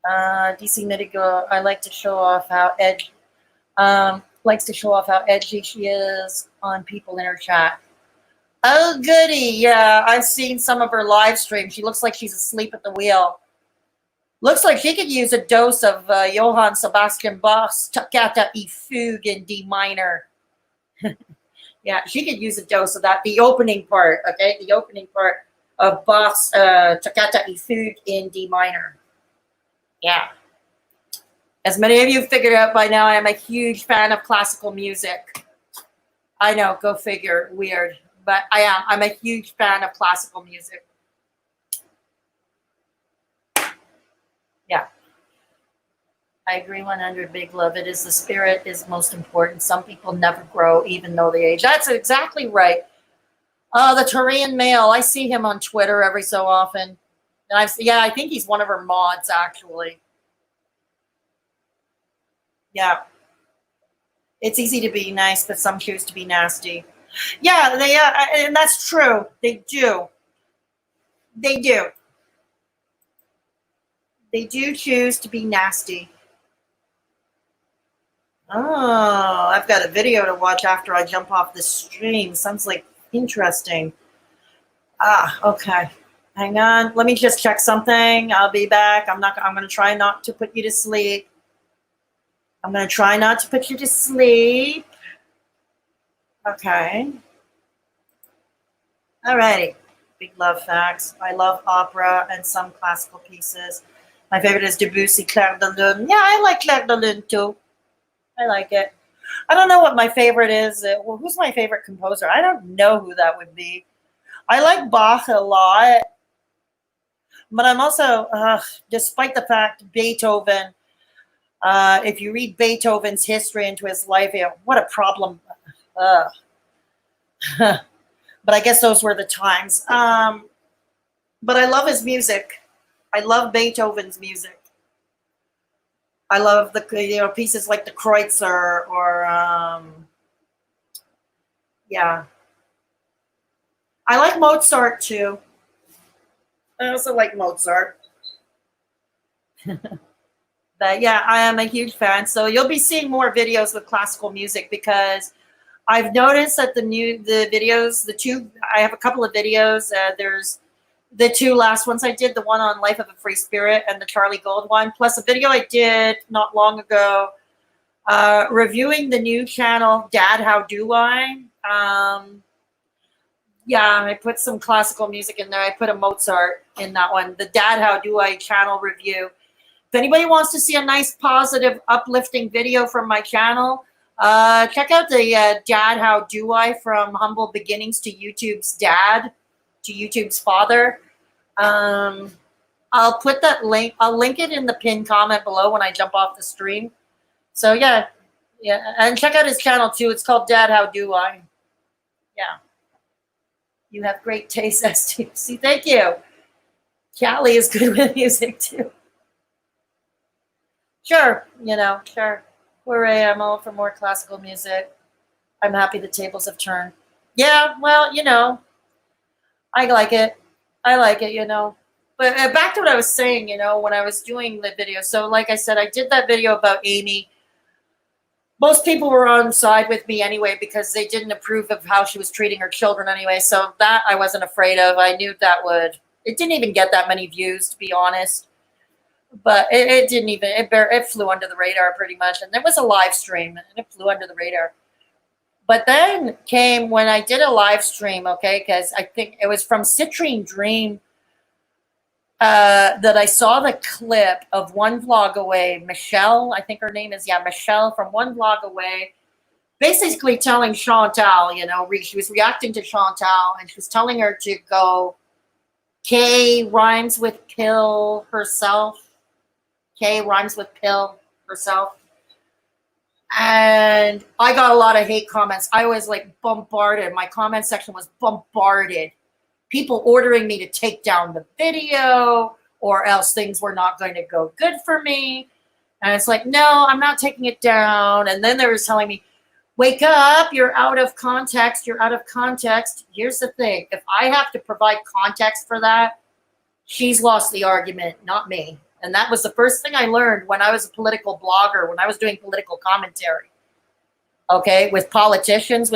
DC Mitigo, I like to show off how likes to show off how edgy she is on people in her chat. Oh, goody. Yeah, I've seen some of her live streams. She looks like she's asleep at the wheel. Looks like she could use a dose of Johann Sebastian Bach's Toccata e Fugue in D minor. Yeah, she could use a dose of that. The opening part, okay? The opening part of Bach's Toccata e Fugue in D minor. Yeah. As many of you figured out by now, I am a huge fan of classical music. I know, go figure, weird. But I am. I'm a huge fan of classical music. Yeah. I agree 100, Big Love. It is the spirit is most important. Some people never grow even though they age. That's exactly right. The Turian male, I see him on Twitter every so often. And I think he's one of her mods, actually. Yeah. It's easy to be nice, but some choose to be nasty. Yeah, and that's true. They do. They do. They do choose to be nasty. Oh, I've got a video to watch after I jump off the stream. Sounds like interesting. Okay. Hang on. Let me just check something. I'll be back. I'm going to try not to put you to sleep. I'm going to try not to put you to sleep. Okay. All righty. Big Love facts. I love opera and some classical pieces. My favorite is Debussy, Clair de Lune. Yeah, I like Clair de Lune too. I like it. I don't know what my favorite is. Well, who's my favorite composer? I don't know who that would be. I like Bach a lot. But I'm also, despite the fact Beethoven, if you read Beethoven's history into his life, what a problem. But I guess those were the times. But I love his music. I love Beethoven's music. I love the pieces like the Kreutzer or yeah. I like Mozart too. I also like Mozart. But yeah, I am a huge fan. So you'll be seeing more videos with classical music because I've noticed that the videos, I have a couple of videos. There's the two last ones I did, the one on Life of a Free Spirit and the Charlie Gold one, plus a video I did not long ago reviewing the new channel, Dad, How Do I? Yeah, I put some classical music in there. I put a Mozart in that one, the Dad, How Do I channel review. If anybody wants to see a nice, positive, uplifting video from my channel, check out the Dad, How Do I? From Humble Beginnings to YouTube's Dad, to YouTube's Father. I'll put that link. I'll link it in the pinned comment below when I jump off the stream. So yeah, and check out his channel too. It's called Dad, How Do I? Yeah. You have great taste, STC. Thank you. Callie is good with music too. Sure, sure. Where I am all for more classical music. I'm happy the tables have turned. Yeah, well, I like it. I like it, But back to what I was saying, when I was doing the video. So, like I said, I did that video about Amy. Most people were on side with me anyway because they didn't approve of how she was treating her children anyway. So that I wasn't afraid of. I knew that would. It didn't even get that many views, to be honest. But it didn't even. It flew under the radar pretty much. And there was a live stream, and it flew under the radar. But then came when I did a live stream, okay, because I think it was from Citrine Dream that I saw the clip of One Vlog Away. Michelle, I think her name is, yeah, Michelle from One Vlog Away, basically telling Chantal, she was reacting to Chantal and she was telling her to go K rhymes with pill herself. K rhymes with pill herself. And I got a lot of hate comments. I was like bombarded. My comment section was bombarded. People ordering me to take down the video or else things were not going to go good for me. And it's like, no, I'm not taking it down. And then they were telling me, wake up, you're out of context. You're out of context. Here's the thing. If I have to provide context for that, she's lost the argument, not me. And that was the first thing I learned when I was a political blogger, when I was doing political commentary. Okay, with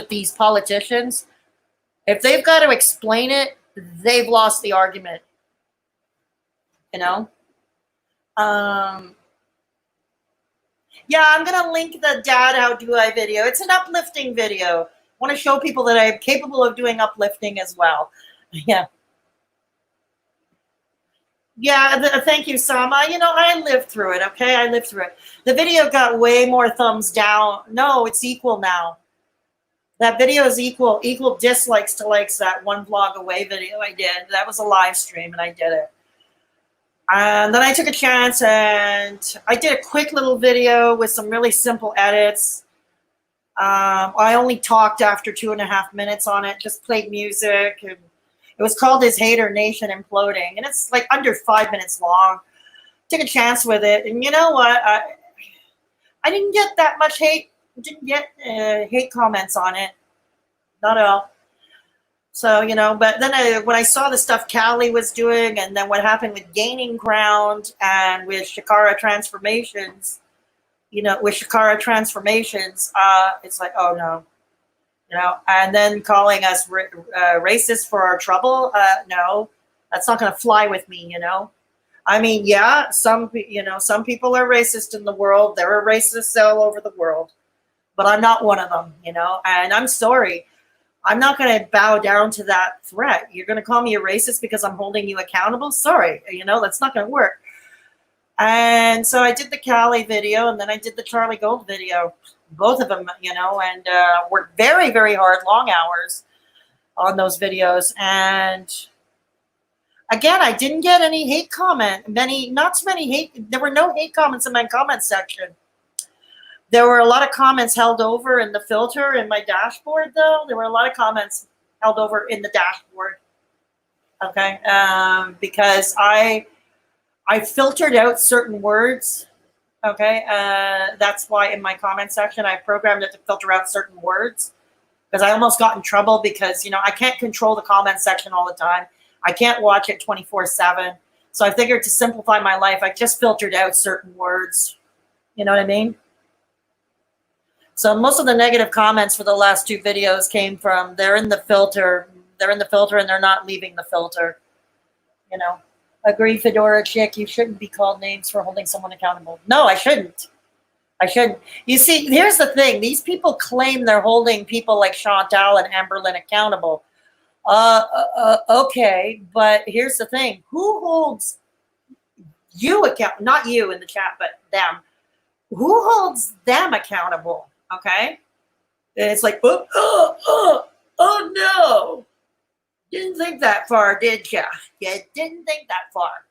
these politicians, if they've got to explain it, they've lost the argument. Yeah, I'm going to link the Dad How Do I video. It's an uplifting video. I want to show people that I'm capable of doing uplifting as well. Yeah. Yeah, thank you, Sama. I lived through it, okay? I lived through it. The video got way more thumbs down. No, it's equal now. That video is equal dislikes to likes. That One Vlog Away video I did. That was a live stream, and I did it. And then I took a chance, and I did a quick little video with some really simple edits. I only talked after 2.5 minutes on it, just played music. And it was called His Haydur Nation Imploding, and it's like under 5 minutes long. Took a chance with it, and you know what? I didn't get that much hate. Didn't get hate comments on it. Not at all. So, but then when I saw the stuff Callie was doing, and then what happened with Gaining Ground and with Shakara Transformations, it's like, oh no. And then calling us racist for our trouble. No, that's not going to fly with me, I mean, yeah, some people are racist in the world. There are racists all over the world, but I'm not one of them, and I'm sorry. I'm not going to bow down to that threat. You're going to call me a racist because I'm holding you accountable? Sorry, that's not going to work. And so I did the Callie video, and then I did the Charlie Gold video. Both of them, and worked very, very hard, long hours on those videos. And again, I didn't get any hate comment. Not too many hate. There were no hate comments in my comment section. There were a lot of comments held over in the filter in my dashboard, though. There were a lot of comments held over in the dashboard. Okay, because I filtered out certain words. Okay, that's why in my comment section I programmed it to filter out certain words, because I almost got in trouble because I can't control the comment section all the time. I can't watch it 24/7. So I figured to simplify my life, I just filtered out certain words. You know what I mean? So most of the negative comments for the last 2 videos came from they're in the filter and they're not leaving the filter. Agree, Fedora Chick, you shouldn't be called names for holding someone accountable. No, I shouldn't. You see, here's the thing. These people claim they're holding people like Chantal and Amberlynn accountable. Okay, but here's the thing. Who holds you accountable? Not you in the chat, but them. Who holds them accountable? Okay? And it's like, oh no. Didn't think that far, did ya? You didn't think that far,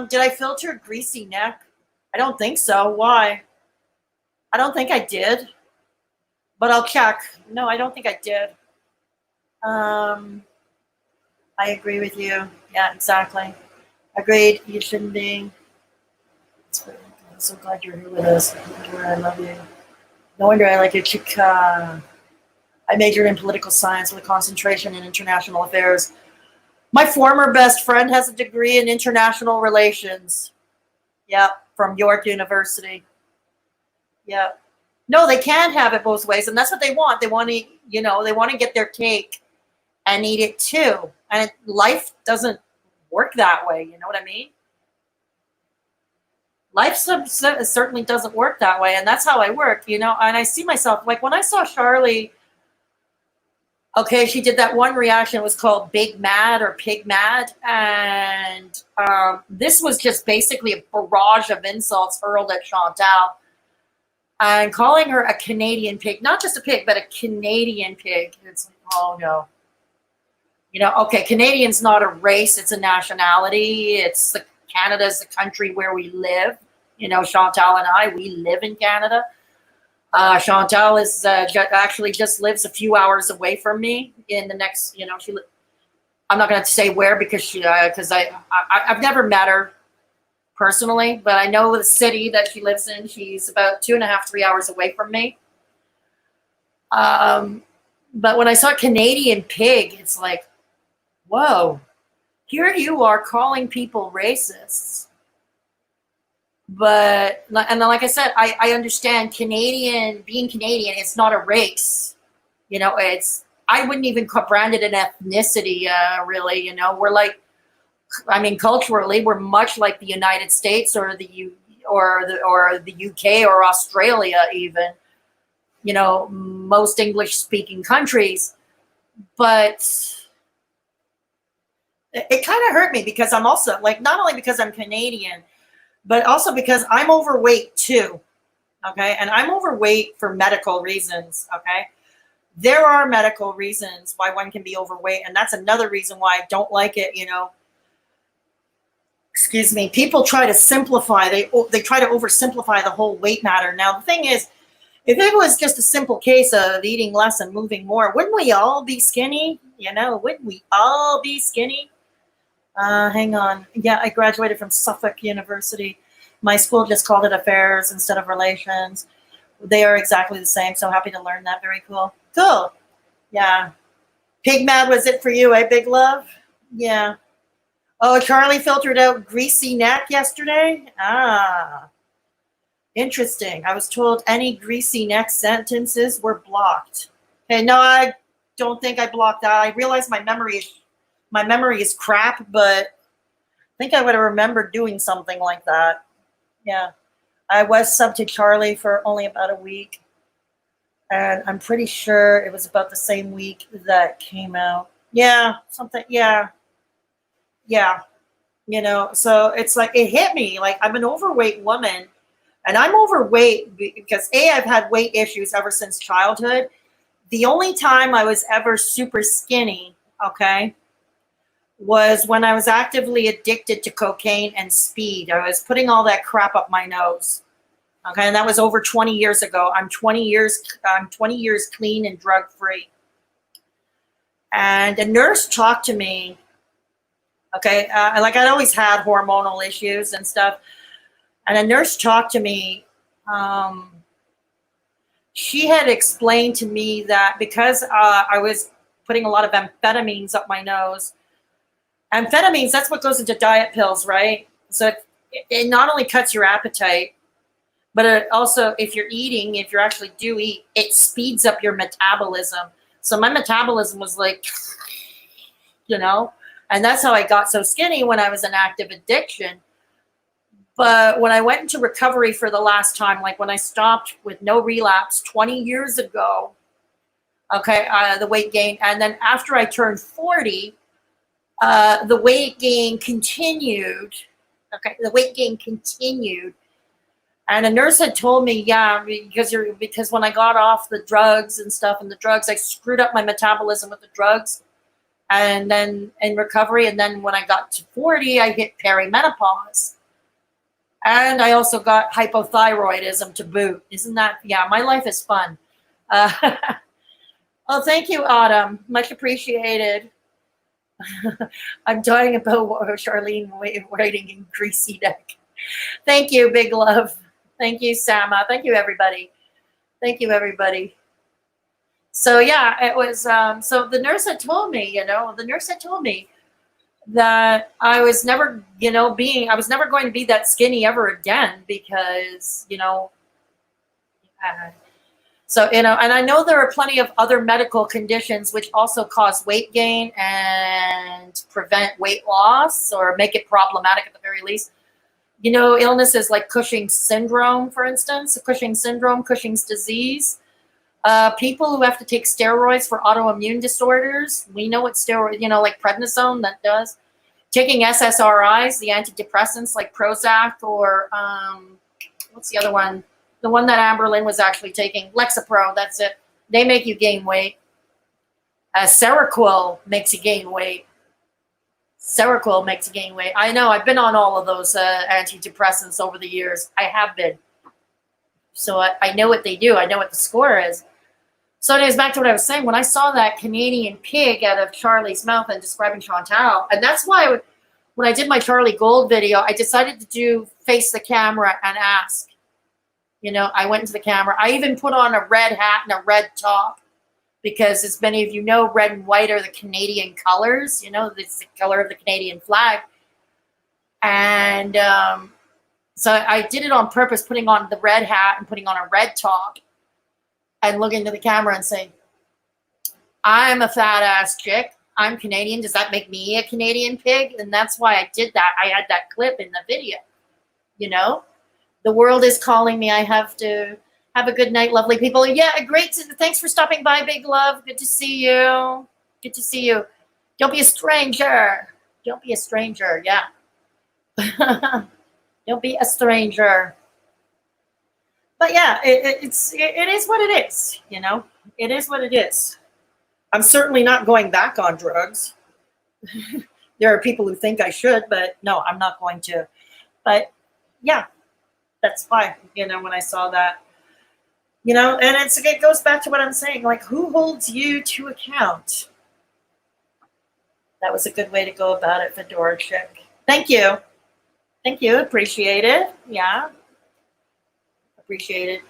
Did I filter Greasy Neck? I don't think so. Why? I don't think I did. But I'll check. No, I don't think I did. I agree with you. Yeah, exactly. Agreed. You shouldn't be. so glad you're here with us. I love you. No wonder I like your Chic. I majored in political science with a concentration in international affairs. My former best friend has a degree in international relations. Yeah, from York University. Yeah. No, they can't have it both ways, and that's what they want. They want to, they want to get their cake and eat it too. And life doesn't work that way. You know what I mean? Life certainly doesn't work that way, and that's how I work. And I see myself like when I saw Charlie. Okay, she did that one reaction. It was called Big Mad or Pig Mad. And this was just basically a barrage of insults hurled at Chantal. And calling her a Canadian pig, not just a pig, but a Canadian pig. It's like, oh no. Okay, Canadian's not a race, it's a nationality. Canada's the country where we live. Chantal and I, we live in Canada. Chantal is actually just lives a few hours away from me. In the next, I'm not going to say where because I've never met her personally, but I know the city that she lives in. She's about 2.5, 3 hours away from me. But when I saw Canadian pig, it's like, whoa, here you are calling people racists. But, and like I said, I understand being Canadian, it's not a race. I wouldn't even brand it an ethnicity, really. We're like, culturally, we're much like the United States or the UK or Australia, even. Most English-speaking countries. But it kind of hurt me because I'm also, like, not only because I'm Canadian, but also because I'm overweight too, okay? And I'm overweight for medical reasons, okay? There are medical reasons why one can be overweight, and that's another reason why I don't like it, Excuse me. People try to simplify, they try to oversimplify the whole weight matter. Now, the thing is, if it was just a simple case of eating less and moving more, wouldn't we all be skinny? Wouldn't we all be skinny? Hang on. Yeah, I graduated from Suffolk University. My school just called it affairs instead of relations. They are exactly the same. So happy to learn that. Very cool. Cool. Yeah. Pig Mad was it for you, eh, Big Love? Yeah. Oh, Charlie filtered out greasy neck yesterday? Ah. Interesting. I was told any greasy neck sentences were blocked. Okay, no, I don't think I blocked that. I realize my memory is crap, but I think I would have remembered doing something like that. Yeah. I was subbed to Charlie for only about a week. And I'm pretty sure it was about the same week that came out. Yeah, something. Yeah. Yeah. So it's like, it hit me. Like, I'm an overweight woman. And I'm overweight because, I've had weight issues ever since childhood. The only time I was ever super skinny, okay, was when I was actively addicted to cocaine and speed. I was putting all that crap up my nose. Okay, and that was over 20 years ago. I'm 20 years clean and drug free. And a nurse talked to me. Okay, like I'd always had hormonal issues and stuff. And a nurse talked to me. She had explained to me that because I was putting a lot of amphetamines up my nose. Amphetamines, that's what goes into diet pills, right? So it not only cuts your appetite, but it also, if you actually do eat, it speeds up your metabolism. So my metabolism was like, and that's how I got so skinny when I was in active addiction. But when I went into recovery for the last time, like when I stopped with no relapse 20 years ago, okay, the weight gain. And then after I turned 40, the weight gain continued. Okay, the weight gain continued. And a nurse had told me, yeah, because when I got off the drugs and stuff, I screwed up my metabolism with the drugs. And then in recovery, and then when I got to 40, I hit perimenopause. And I also got hypothyroidism to boot. Isn't that, yeah, my life is fun. Oh, thank you, Autumn. Much appreciated. I'm talking about Charlene writing in greasy neck. Thank you, Big Love. Thank you, Sama. Thank you, everybody. Thank you, everybody. So yeah, it was. So the nurse had told me, the nurse had told me that I was never, I was never going to be that skinny ever again because, uh, so, and I know there are plenty of other medical conditions which also cause weight gain and prevent weight loss or make it problematic at the very least. Illnesses like Cushing's syndrome, for instance, Cushing's syndrome, Cushing's disease. People who have to take steroids for autoimmune disorders, we know what steroid, like prednisone that does. Taking SSRIs, the antidepressants like Prozac or what's the other one? The one that Amberlynn was actually taking, Lexapro, that's it. They make you gain weight. Seroquel makes you gain weight. Seroquel makes you gain weight. I know, I've been on all of those antidepressants over the years. I have been. So I know what they do. I know what the score is. So anyways, back to what I was saying. When I saw that Canadian pig out of Charlie's mouth and describing Chantal, and that's why when I did my Charlie Gold video, I decided to do face the camera and ask. I went into the camera. I even put on a red hat and a red top because, as many of you know, red and white are the Canadian colors. It's the color of the Canadian flag. And so I did it on purpose, putting on the red hat and putting on a red top and looking into the camera and saying, I'm a fat ass chick. I'm Canadian. Does that make me a Canadian pig? And that's why I did that. I had that clip in the video. The world is calling me. I have to have a good night, lovely people. Yeah, great. Thanks for stopping by, big love. Good to see you. Good to see you. Don't be a stranger. Don't be a stranger. Yeah. Don't be a stranger. But yeah, it is what it is. It is what it is. I'm certainly not going back on drugs. There are people who think I should, but no, I'm not going to. But yeah, that's why, when I saw that, and it goes back to what I'm saying, like, who holds you to account? That was a good way to go about it, Fedora Chick. Thank you. Thank you. Appreciate it. Yeah. Appreciate it.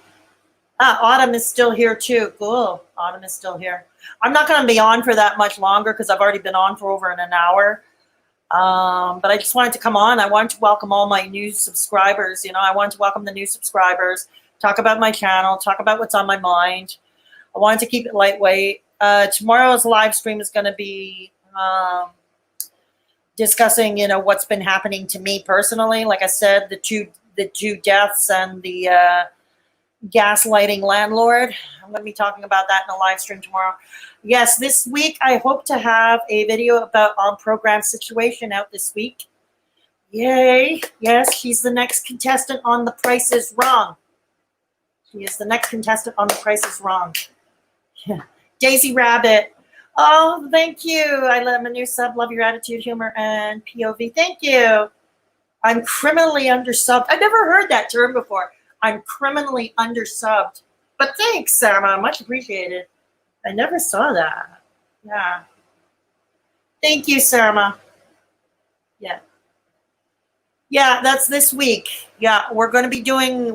Autumn is still here too. Cool. Autumn is still here. I'm not going to be on for that much longer because I've already been on for over an hour. But I just wanted to come on. I wanted to welcome all my new subscribers. I wanted to welcome the new subscribers, talk about my channel, talk about what's on my mind. I wanted to keep it lightweight. Tomorrow's live stream is going to be discussing, what's been happening to me personally. Like I said, the two deaths and the gaslighting landlord. I'm going to be talking about that in a live stream tomorrow. Yes, this week I hope to have a video about on-program situation out this week. Yay. Yes, she's the next contestant on The Price is Wrong. She is the next contestant on The Price is Wrong. Yeah. Daisy Rabbit. Oh, thank you. I love my new sub. Love your attitude, humor, and POV. Thank you. I'm criminally undersubbed. I've never heard that term before. I'm criminally undersubbed. But thanks, Sama. Much appreciated. I never saw that. Yeah. Thank you, Sama. Yeah. Yeah, that's this week. Yeah, we're going to be doing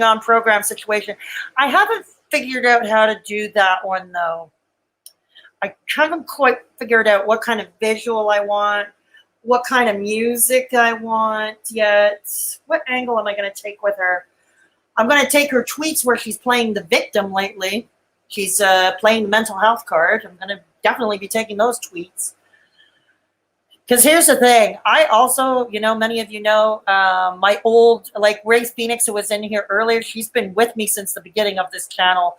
on program situation. I haven't figured out how to do that one though. I haven't quite figured out what kind of visual I want, what kind of music I want yet. What angle am I going to take with her? I'm going to take her tweets where she's playing the victim lately. She's playing the mental health card. I'm going to definitely be taking those tweets. Because here's the thing. I also, many of you know, my old, like Ray Phoenix, who was in here earlier, she's been with me since the beginning of this channel.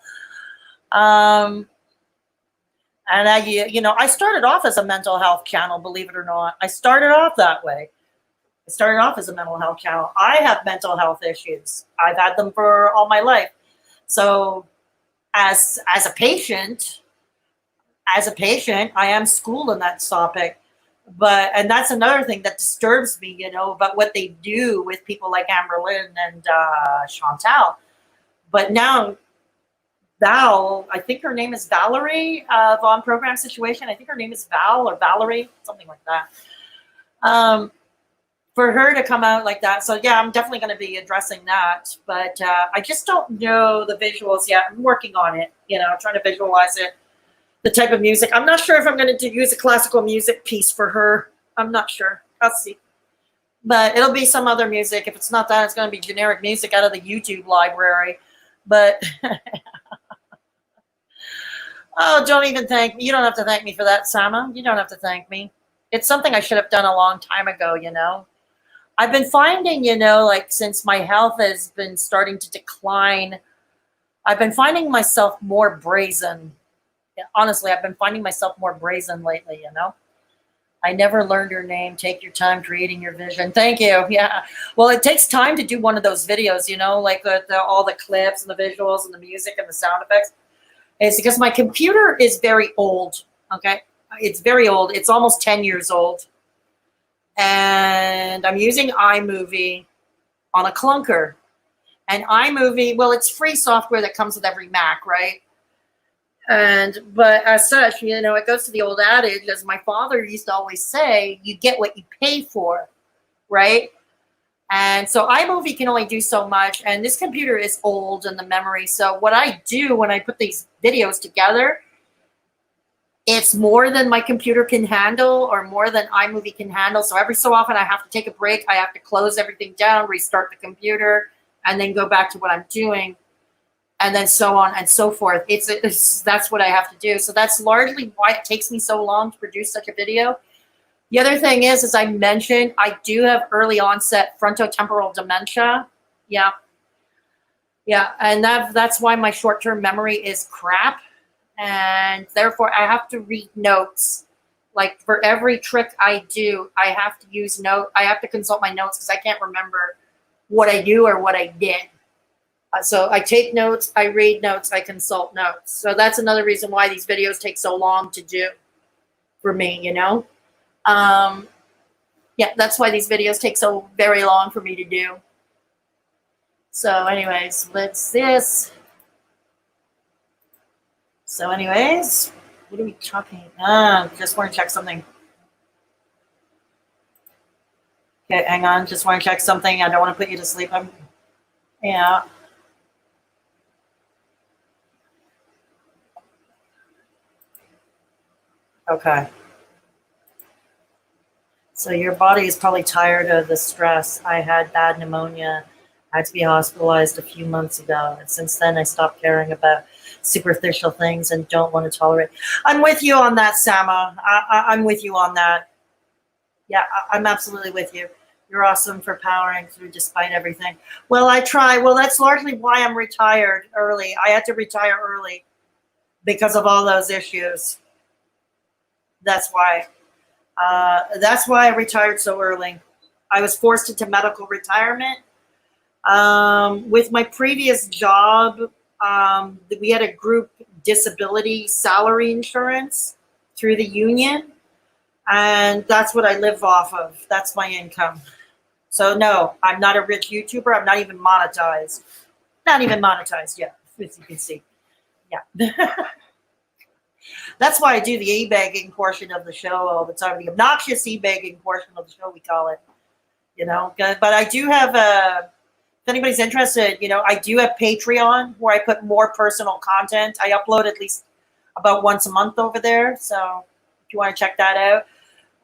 And I started off as a mental health channel, believe it or not. I started off that way. I started off as a mental health channel. I have mental health issues. I've had them for all my life. So as a patient, I am schooled in that topic. And that's another thing that disturbs me, about what they do with people like Amberlynn and Chantal. But now Val, I think her name is Valerie of On Program Situation. I think her name is Val or Valerie, something like that. for her to come out like that. So yeah, I'm definitely going to be addressing that, but I just don't know the visuals yet. I'm working on it, you know, trying to visualize it, the type of music. I'm not sure if I'm going to use a classical music piece for her. I'm not sure. I'll see. But it'll be some other music. If it's not that, it's going to be generic music out of the YouTube library. But oh, don't even thank me. You don't have to thank me for that, Sama. You don't have to thank me. It's something I should have done a long time ago, you know. I've been finding, you know, like since my health has been starting to decline, I've been finding myself more brazen. Yeah, honestly, I've been finding myself more brazen lately, you know. I never learned your name. Take your time creating your vision. Thank you. Yeah. Well, it takes time to do one of those videos, you know, like all the clips and the visuals and the music and the sound effects. It's because my computer is very old. Okay. It's very old. It's almost 10 years old. And I'm using iMovie on a clunker. And iMovie, well, it's free software that comes with every Mac, right? But as such, you know, it goes to the old adage, as my father used to always say, you get what you pay for, right? And so iMovie can only do so much, and this computer is old in the memory. So what I do when I put these videos together, it's more than my computer can handle or more than iMovie can handle. So every so often I have to take a break. I have to close everything down, restart the computer, and then go back to what I'm doing. And then so on and so forth. That's what I have to do. So that's largely why it takes me so long to produce such a video. The other thing is, as I mentioned, I do have early onset frontotemporal dementia. Yeah. Yeah. And that's why my short-term memory is crap. And therefore I have to read notes. Like for every trick I do, I have to use note. I have to consult my notes because I can't remember what I do or what I did. So I take notes, I read notes, I consult notes. So that's another reason why these videos take so long to do for me, you know. Yeah, that's why these videos take so very long for me to do. So anyways, let's this. So anyways, what are we talking? Just want to check something. Okay, hang on. Just want to check something. I don't want to put you to sleep. Yeah. Okay. So your body is probably tired of the stress. I had bad pneumonia. I had to be hospitalized a few months ago. And since then, I stopped caring about superficial things and don't want to tolerate. I'm with you on that, Sama. I'm with you on that. Yeah, I'm absolutely with you. You're awesome for powering through despite everything. Well, I try. Well, that's largely why I'm retired early. I had to retire early because of all those issues. That's why. That's why I retired so early. I was forced into medical retirement. With my previous job, we had a group disability salary insurance through the union, and that's what I live off of. That's my income. So no, I'm not a rich YouTuber. I'm not even monetized. Not even monetized yet, as you can see. Yeah. That's why I do the e-begging portion of the show all the time. The obnoxious e-begging portion of the show, we call it. You know, but I do have if anybody's interested, you know, I do have Patreon where I put more personal content. I upload at least about once a month over there. So if you want to check that out.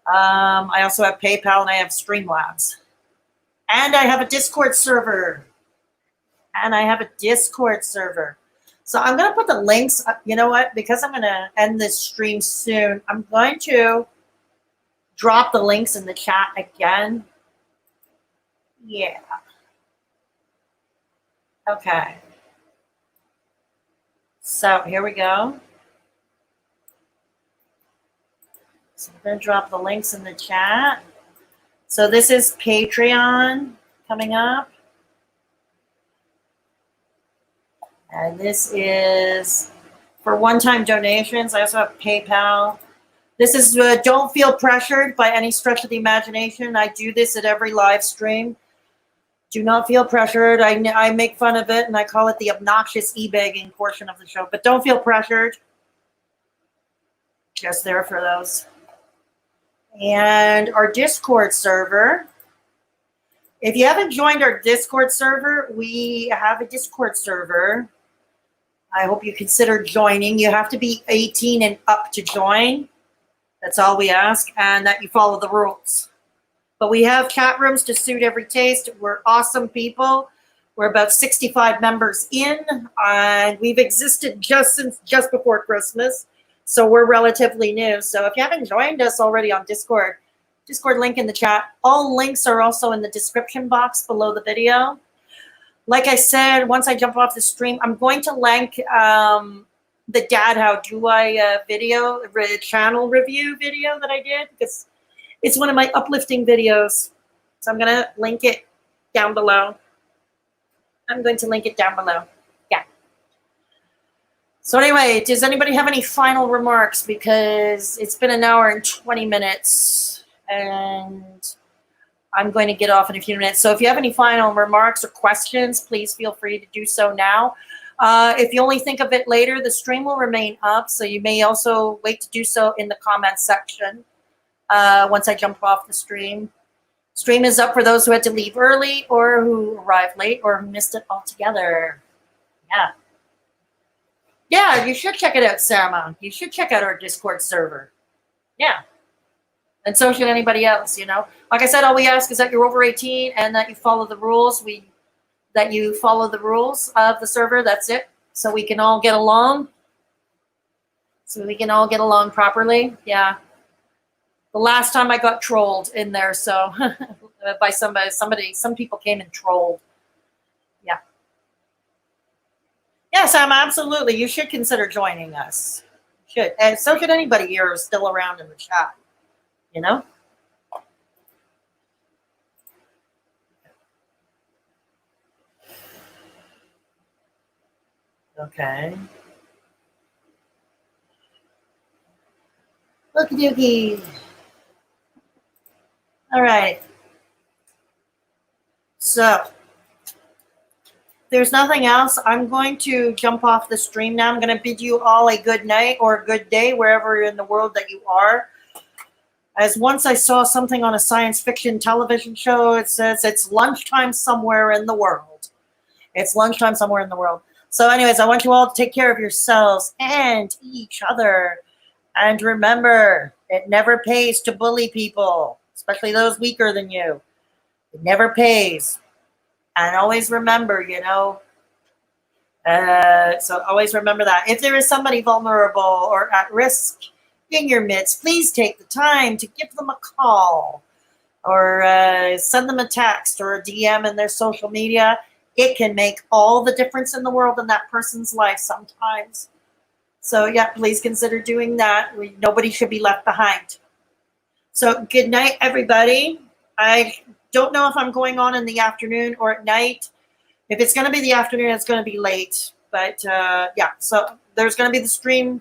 I also have PayPal and I have Streamlabs. And I have a Discord server. So I'm going to put the links, you know what, because I'm going to end this stream soon, I'm going to drop the links in the chat again. Yeah. Okay. So here we go. So I'm going to drop the links in the chat. So this is Patreon coming up. And this is for one-time donations. I also have PayPal. This is don't feel pressured by any stretch of the imagination. I do this at every live stream. Do not feel pressured. I make fun of it, and I call it the obnoxious e-begging portion of the show. But don't feel pressured. Just there for those. And our Discord server If you haven't joined our Discord server, we have a Discord server. I hope you consider joining. You have to be 18 and up to join. That's all we ask, and that you follow the rules. But we have chat rooms to suit every taste. We're awesome people. We're about 65 members in, and we've existed just before Christmas, so we're relatively new. So if you haven't joined us already on Discord link in the chat. All links are also in the description box below the video. Like I said, once I jump off the stream, I'm going to link the Dad How Do I video, channel review video that I did, because it's one of my uplifting videos. So I'm going to link it down below. Yeah. So anyway, does anybody have any final remarks? Because it's been an hour and 20 minutes, and I'm going to get off in a few minutes. So if you have any final remarks or questions, please feel free to do so now. If you only think of it later, the stream will remain up, so you may also wait to do so in the comments section once I jump off the stream. Stream is up for those who had to leave early, or who arrived late, or who missed it altogether. Yeah. Yeah, you should check it out, Sarah. You should check out our Discord server. Yeah. And so should anybody else, you know. Like I said, all we ask is that you're over 18 and that you follow the rules. That you follow the rules of the server. That's it. So we can all get along. Properly. Yeah. The last time I got trolled in there, so by somebody, some people came and trolled. Yeah. Yeah, Sam, absolutely. You should consider joining us. You should. And so should anybody here who's still around in the chat. You know? Okay. Okie dokie. All right. So, there's nothing else. I'm going to jump off the stream now. I'm going to bid you all a good night or a good day wherever in the world that you are. As once I saw something on a science fiction television show, it says it's lunchtime somewhere in the world. It's lunchtime somewhere in the world. So anyways, I want you all to take care of yourselves and each other. And remember, it never pays to bully people, especially those weaker than you. It never pays. And always remember, you know, so always remember that. If there is somebody vulnerable or at risk in your midst, please take the time to give them a call or send them a text or a DM in their social media. It can make all the difference in the world in that person's life sometimes. So yeah, please consider doing that. Nobody should be left behind. So good night, everybody. I don't know if I'm going on in the afternoon or at night. If it's going to be the afternoon, it's going to be late. But yeah, so there's going to be the stream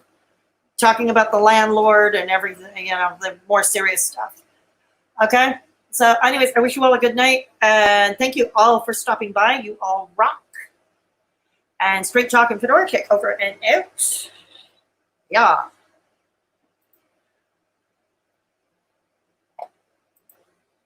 talking about the landlord and everything, you know, the more serious stuff. Okay? So anyways, I wish you all a good night. And thank you all for stopping by. You all rock. And straight Talkin Fedora, check over and out. Yeah.